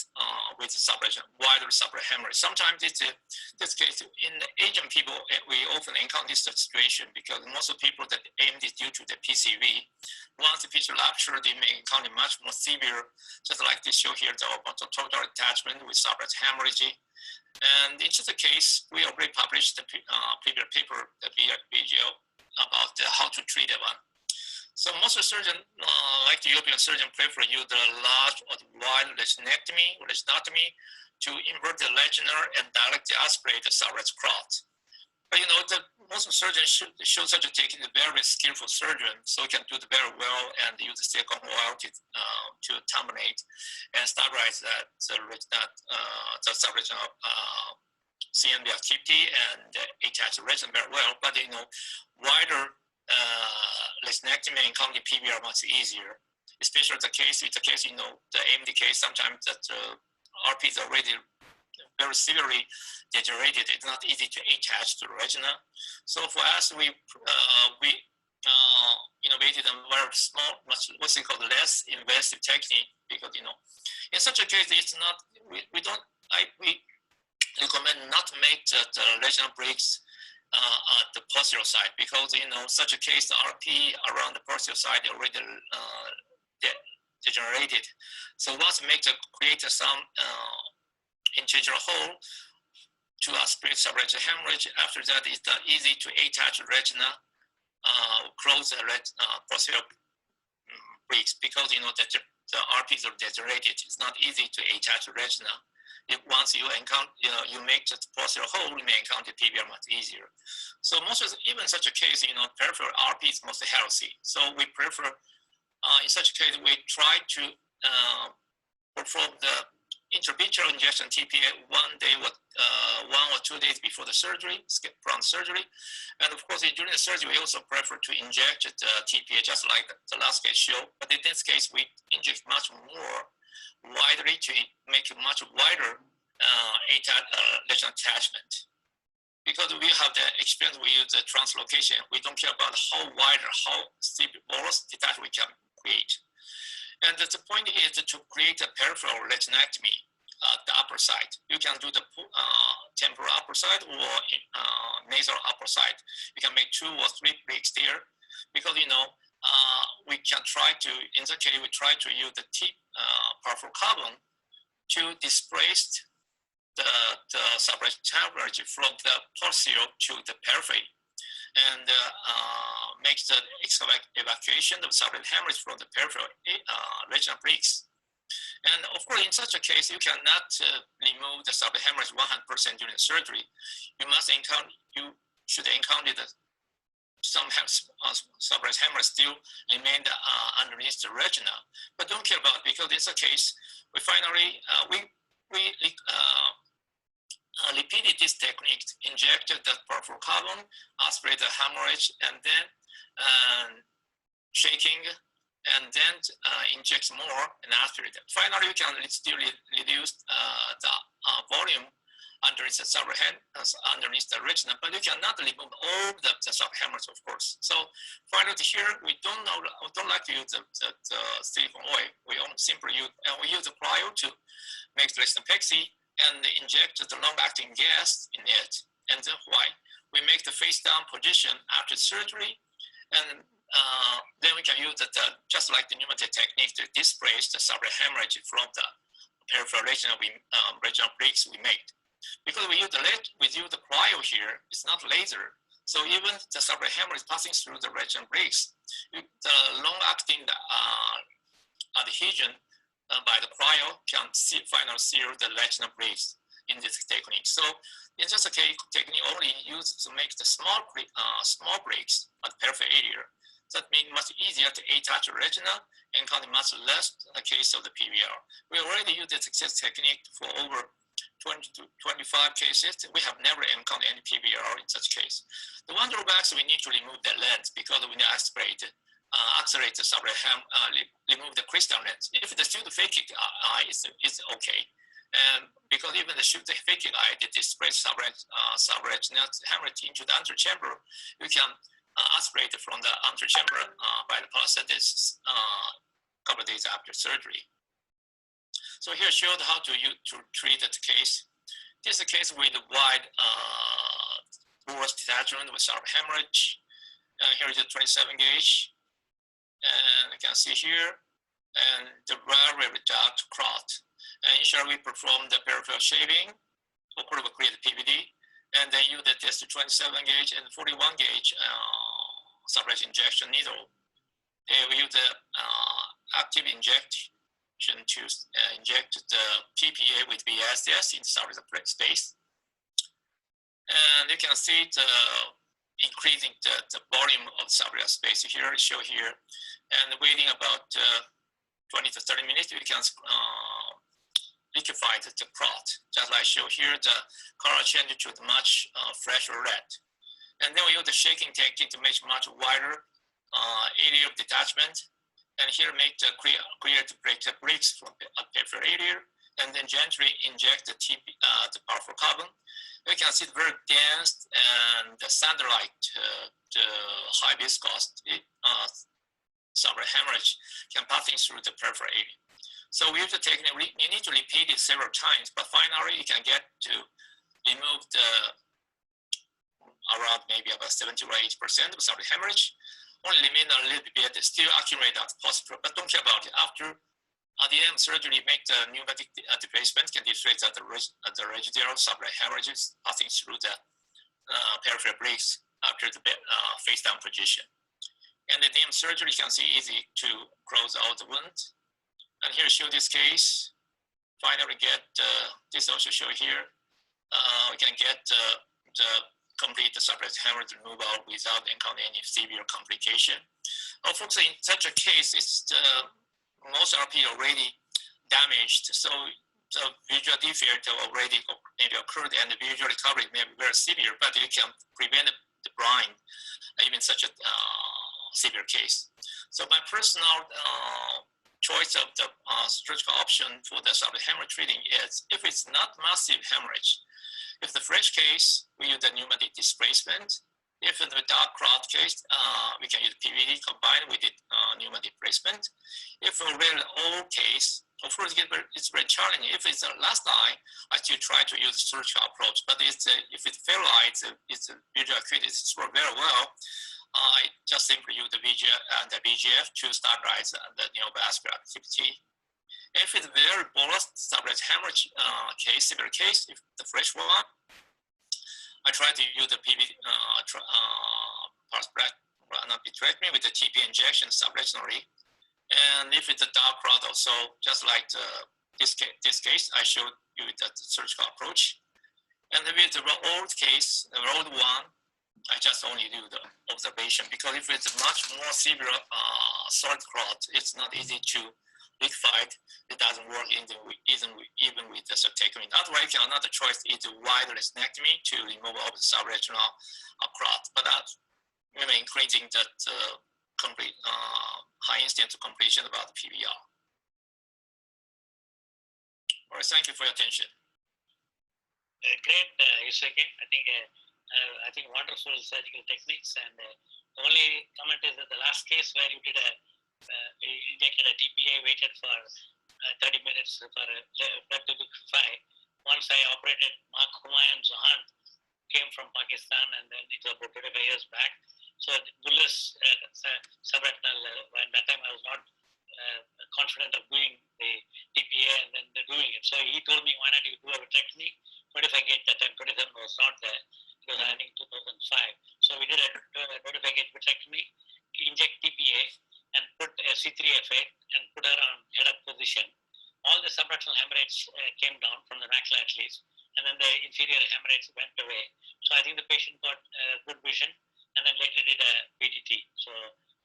with the subretinal, wider subretinal hemorrhage. Sometimes this case, in Asian people, we often encounter this situation because most of the people that AMD is due to the PCV. Once the picture rupture, they may encounter much more severe, just like this show here, the total attachment with subretinal hemorrhage. And in such a case, we already published the previous paper, the video, about how to treat that one. So most of the surgeons, like the European surgeon, prefer use the large or the wide retinectomy or retinotomy to invert the retina and directly aspirate the subretinal clot. But most surgeons show such a technique, a very skillful surgeon, so he can do it very well and use the silicone oil to terminate and stabilize that the subretinal CNV activity and attach the retina very well. But wider retinectomy and counting PBR much easier, especially the case, the AMD case, sometimes that RP is already very severely deteriorated. It's not easy to attach to the retina. So for us, we innovated a very small, much what's called less invasive technique, because in such a case, it's not we recommend not to make the retinal breaks at the posterior side, because such a case, the RP around the posterior side already degenerated. So once create some intergeral hole to aspirate subretinal hemorrhage, after that it's not easy to attach retina, close the posterior breaks, because the RPs are degenerated. It's not easy to attach retina. Once you encounter, you make the posterior hole, you may encounter PBR much easier. So even such a case, peripheral RP is most healthy. So we prefer, in such a case, we try to perform the intravitreal injection TPA 1 day, 1 or 2 days before the surgery, skip from surgery. And of course, during the surgery, we also prefer to inject the TPA just like the last case showed. But in this case, we inject much more widely to make a much wider lesion attachment. Because we have the experience, we use the translocation. We don't care about how wide or how steep bolus detachment we can create. And the point is to create a peripheral retinectomy at the upper side. You can do the temporal upper side or nasal upper side. You can make 2 or 3 breaks there, because we can try to, in that case, we try to use the peripheral carbon to displace the subretinal hemorrhage from the posterior to the periphery, and makes the evacuation of subretinal hemorrhage from the peripheral retinal breaks. And of course, in such a case, you cannot remove the subretinal hemorrhage 100% during surgery. You should encounter some subretinal hemorrhage still remain underneath the retina, but don't care about it, because in such a case, we finally repeated this technique, injected the peripheral carbon, aspirate the hemorrhage, and then shaking, and then inject more and aspirate it. Finally, we can still reduce the volume underneath the underneath the retina, but you cannot remove all the subhemorrhage, of course. So finally, here we don't like to use the silicone oil. We only simply use the cryo to make the retinopexy and inject the long-acting gas in it. And that's why we make the face-down position after surgery, and then we can use just like the pneumatic technique to displace the subretinal hemorrhage from the peripheral retinal breaks we made. Because we use the cryo here, it's not laser. So even the subretinal hemorrhage passing through the retinal breaks, the long-acting adhesion by the cryo can finally seal the retinal breaks in this technique. So it's just a technique only used to make the small breaks at the peripheral area. That means much easier to attach the retina and count much less the case of the PBR. We already used this technique for over 20 to 25 cases. We have never encountered any PBR in such case. The one drawback is we need to remove the lens, because we need to accelerate the subretinal remove the crystal lens. If the pseudophakic eye is okay, and because even the pseudophakic eye that displays subretinal hemorrhage into the antechamber, you can aspirate from the antechamber by the prosthetists a couple of days after surgery. So here showed how to treat the case. This is a case with a wide bolus detachment with subretinal hemorrhage. Here is a 27 gauge. And you can see here, and the very dark clot. And initially we perform the peripheral shaving, of course we create the PVD, and then use the test 27 gauge and 41 gauge subretinal injection needle. We use the active injection to inject the TPA with VSS in the subretinal space. And you can see increasing the volume of subretinal space here, show here, and waiting about 20 to 30 minutes, we can liquefy the clot. Just like show here, the color change to the much fresher red. And then we use the shaking technique to make much wider area of detachment. And here make the clear to break the bricks from the peripheral area, and then gently inject the the powerful carbon. You can see very dense and the sunlight, the high viscosity subretinal hemorrhage can passing through the peripheral area. So we use the technique, you need to repeat it several times, but finally you can get to remove the around maybe about 70 or 80% of subretinal hemorrhage. Only remain a little bit, still accumulate that possible, but don't care about it. After ILM surgery, make the pneumatic displacement can demonstrate that the residual subretinal hemorrhages passing through the peripheral bricks after the face down position. And the DM surgery can see easy to close out the wound. And here show this case. Finally get, this also show here, we can get the complete the subretinal hemorrhage removal without encountering any severe complication. Unfortunately, in such a case, it's most RP already damaged, so the visual defect already maybe occurred, and the visual recovery may be very severe, but you can prevent the blind, even such a severe case. So my personal choice of the surgical option for the subretinal hemorrhage treating is, if it's not massive hemorrhage, if the fresh case, we use the pneumatic displacement. If the dark clot case, we can use PVD combined with the pneumatic displacement. If a real old case, of course, it's very challenging. If it's a last line, I still try to use surgical approach. But if it fails, it's visual acuity, it's work very well. I just simply use the VGF and the VGF to stabilize the neovascular activity. If it's very bolus subretinal hemorrhage case, severe case, if the fresh one, I try to use the PV vitrectomy with the TPA injection subretinally. And if it's a dark clot also, just like this case, I showed you the surgical approach. And with the old case, the old one, I just only do the observation, because if it's a much more severe solid clot, it's not easy to liquefy. It doesn't work even with the subtechnique. Otherwise, another choice is the wide retinectomy to remove all the subretinal clot, but that's maybe increasing that complete high incidence of completion about the PVR. All right, thank you for your attention. Great, Yusuke. I think wonderful surgical techniques. And the only comment is that the last case where you did you injected a TPA, waited for 30 minutes for blood to liquefy. Once I operated Mark Humayun's aunt, came from Pakistan, and then it was about 25 years back. So bullous subretinal, at that time I was not confident of doing the TPA and then doing it. So he told me, why not you do a vitrectomy? 25 gauge that time, 27 was not there. It was I think 2005. So we did a 25 gauge vitrectomy, inject TPA, and put a C3FA and put her on head-up position. All the subretinal hemorrhage came down from the macula at least, and then the inferior hemorrhage went away. So I think the patient got good vision, and then later did a PDT. So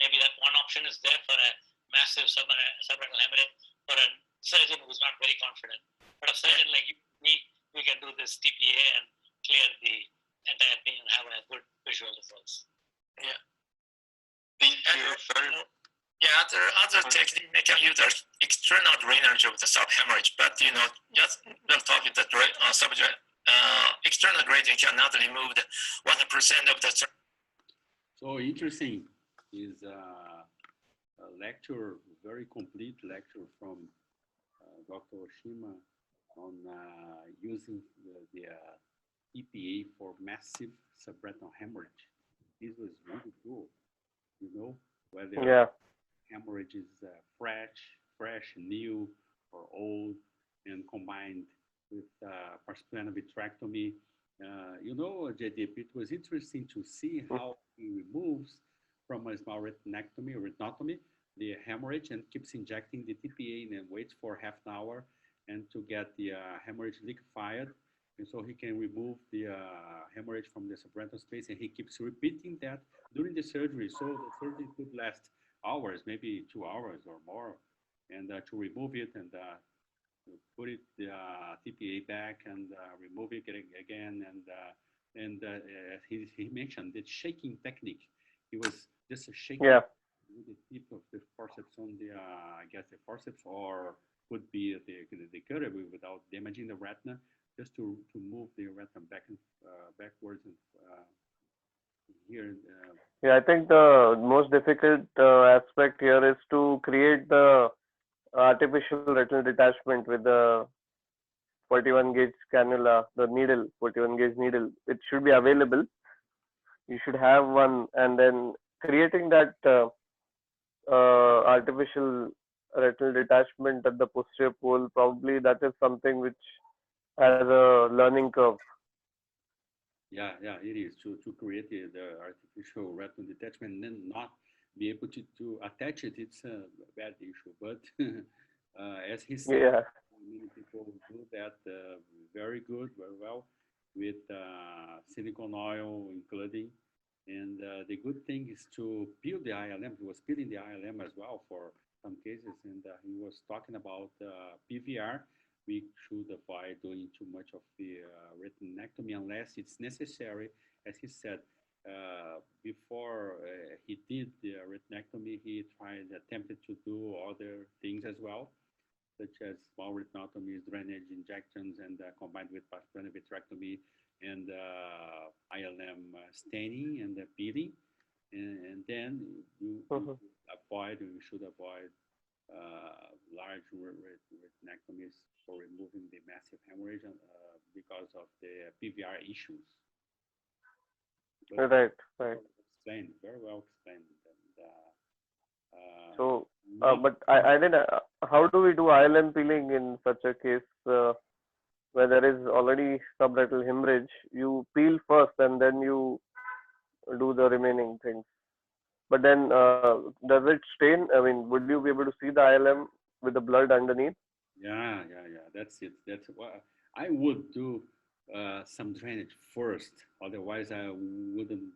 maybe that one option is there for a massive subretinal hemorrhage for a surgeon who's not very confident. But a surgeon like me, we can do this TPA and clear the entire thing and have a good visual results. Yeah. Thank you very much. Yeah, other technique they can use the external drainage of the subhemorrhage, but just we'll talk with the subject. External drainage cannot remove the 100% of the. So interesting is a lecture, very complete lecture from Dr. Oshima on using the TPA for massive subretinal hemorrhage. This was really cool, whether hemorrhage is fresh, new, or old, and combined with partial vitrectomy. JDP, it was interesting to see how he removes from a small retinotomy, the hemorrhage, and keeps injecting the TPA and waits for half an hour and to get the hemorrhage liquefied and so he can remove the hemorrhage from the subretinal space, and he keeps repeating that during the surgery. So the surgery could last hours, maybe 2 hours or more, and to remove it and put it TPA back and remove it again, and he mentioned the shaking technique. He was just shaking with the tip of the forceps on the I guess the forceps, or could be the cutter without damaging the retina, just to move the retina back and backwards and here. Yeah, I think the most difficult aspect here is to create the artificial retinal detachment with the 41 gauge cannula, the needle, 41 gauge needle. It should be available. You should have one, and then creating that artificial retinal detachment at the posterior pole, probably that is something which has a learning curve. Yeah, it is to create the artificial retinal detachment and then not be able to attach it. It's a bad issue, but as he said, many people do that very good, very well with silicone oil including. And the good thing is to peel the ILM. He was peeling the ILM as well for some cases, and he was talking about PVR. We should avoid doing too much of the retinectomy unless it's necessary. As he said, before he did the retinectomy, he attempted to do other things as well, such as small retinotomies, drainage injections, and combined with postprandial vitrectomy and ILM staining and peeling. And then you should avoid large retinectomies for removing the massive hemorrhage because of the PVR issues. But right. Explained, very well explained. So, but I didn't. How do we do ILM peeling in such a case where there is already subretinal hemorrhage? You peel first and then you do the remaining things. But then, does it stain? I mean, would you be able to see the ILM with the blood underneath? Yeah. That's it. That's what I would do. Some drainage first. Otherwise, I wouldn't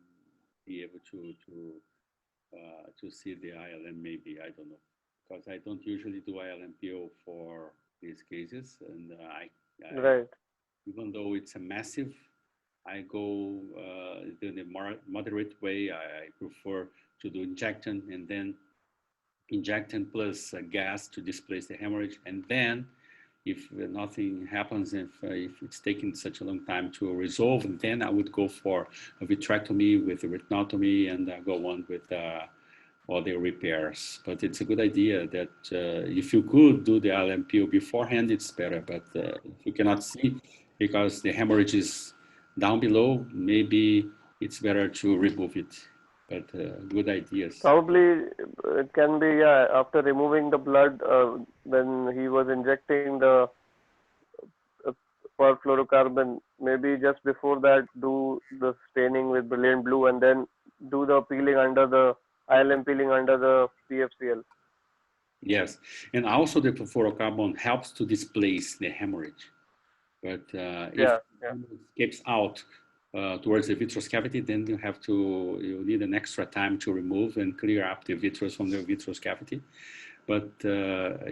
be able to see the ILM. Maybe, I don't know, because I don't usually do ILM peel for these cases, and right. Even though it's a massive, I go in the moderate way. I prefer to do injection and then injection plus gas to displace the hemorrhage, and then if nothing happens, if it's taking such a long time to resolve, then I would go for a vitrectomy with a retinotomy and go on with all the repairs. But it's a good idea that if you could do the ILM peel beforehand, it's better. But if you cannot see because the hemorrhage is down below, maybe it's better to remove it. But good ideas. Probably it can be after removing the blood, when he was injecting the perfluorocarbon, maybe just before that do the staining with brilliant blue and then do the peeling under the ILM peeling under the PFCL. Yes, and also the perfluorocarbon helps to displace the hemorrhage. But if it escapes out towards the vitreous cavity, then you need an extra time to remove and clear up the vitreous from the vitreous cavity. But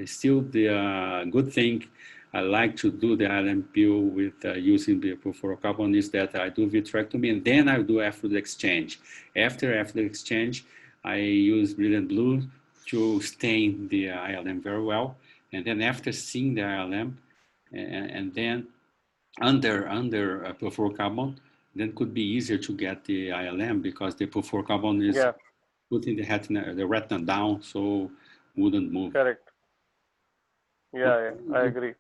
still, the good thing I like to do the ILM peel with using the perfluorocarbon is that I do vitrectomy and then I do fluid exchange. After fluid exchange, I use brilliant blue to stain the ILM very well. And then after seeing the ILM, and then under perfluorocarbon, then could be easier to get the ILM because the perfluorocarbon is putting the retina down, so wouldn't move. Correct. Yeah, I agree.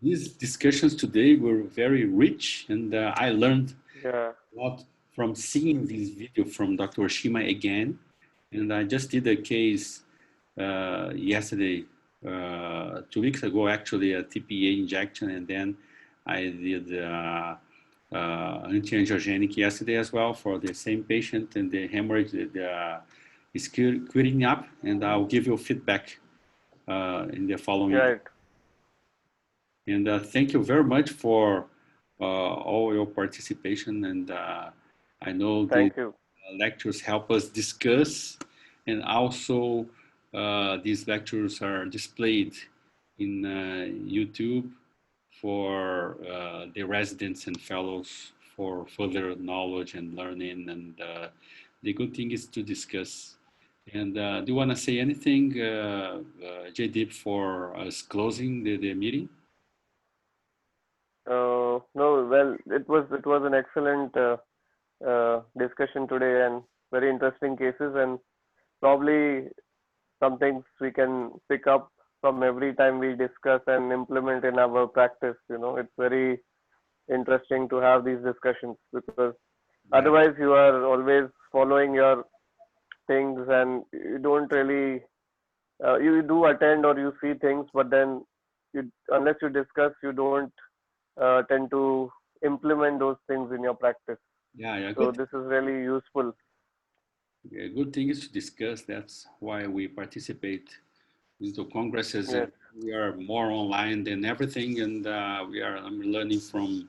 These discussions today were very rich, and I learned a lot from seeing this video from Dr. Oshima again. And I just did a case yesterday, 2 weeks ago, actually, a TPA injection, and then I did anti-angiogenic yesterday as well for the same patient, and the hemorrhage is clearing up, and I'll give you feedback in the following. Right. And thank you very much for all your participation, and I know Thank you. lectures help us discuss, and also these lectures are displayed in YouTube for the residents and fellows for further knowledge and learning. And the good thing is to discuss. And do you want to say anything, JDeep, for us closing the meeting? No, well, it was an excellent discussion today and very interesting cases, and probably some things we can pick up from every time we discuss and implement in our practice. It's very interesting to have these discussions, because otherwise you are always following your things and you don't really you do attend or you see things, but then unless you discuss, you don't tend to implement those things in your practice. Yeah. So this is really useful. A good thing is to discuss. That's why we participate in the congresses. Yes. We are more online than everything, and I'm learning from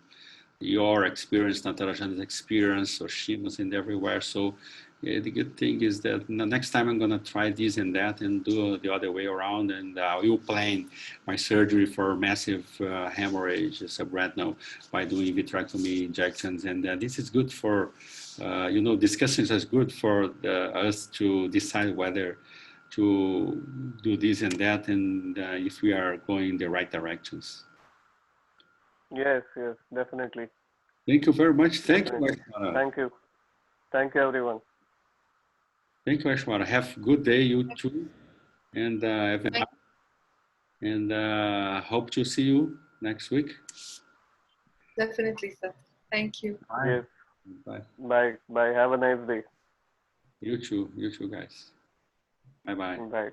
your experience, Natarajan's experience, Oshima's, and everywhere. So the good thing is that the next time I'm going to try this and that and do the other way around, and I will plan my surgery for massive hemorrhage, subretinal, by doing vitrectomy injections. And this is good for, discussions is good for us to decide whether to do this and that, and if we are going in the right directions. Yes, definitely. Thank you very much. Thank you, Ashwara. Thank you, everyone. Thank you, Ashwara. Have a good day, you too. And hope to see you next week. Definitely, sir. Thank you. Bye. Yes. Bye. Bye. Have a nice day. You too, guys. Bye. Bye.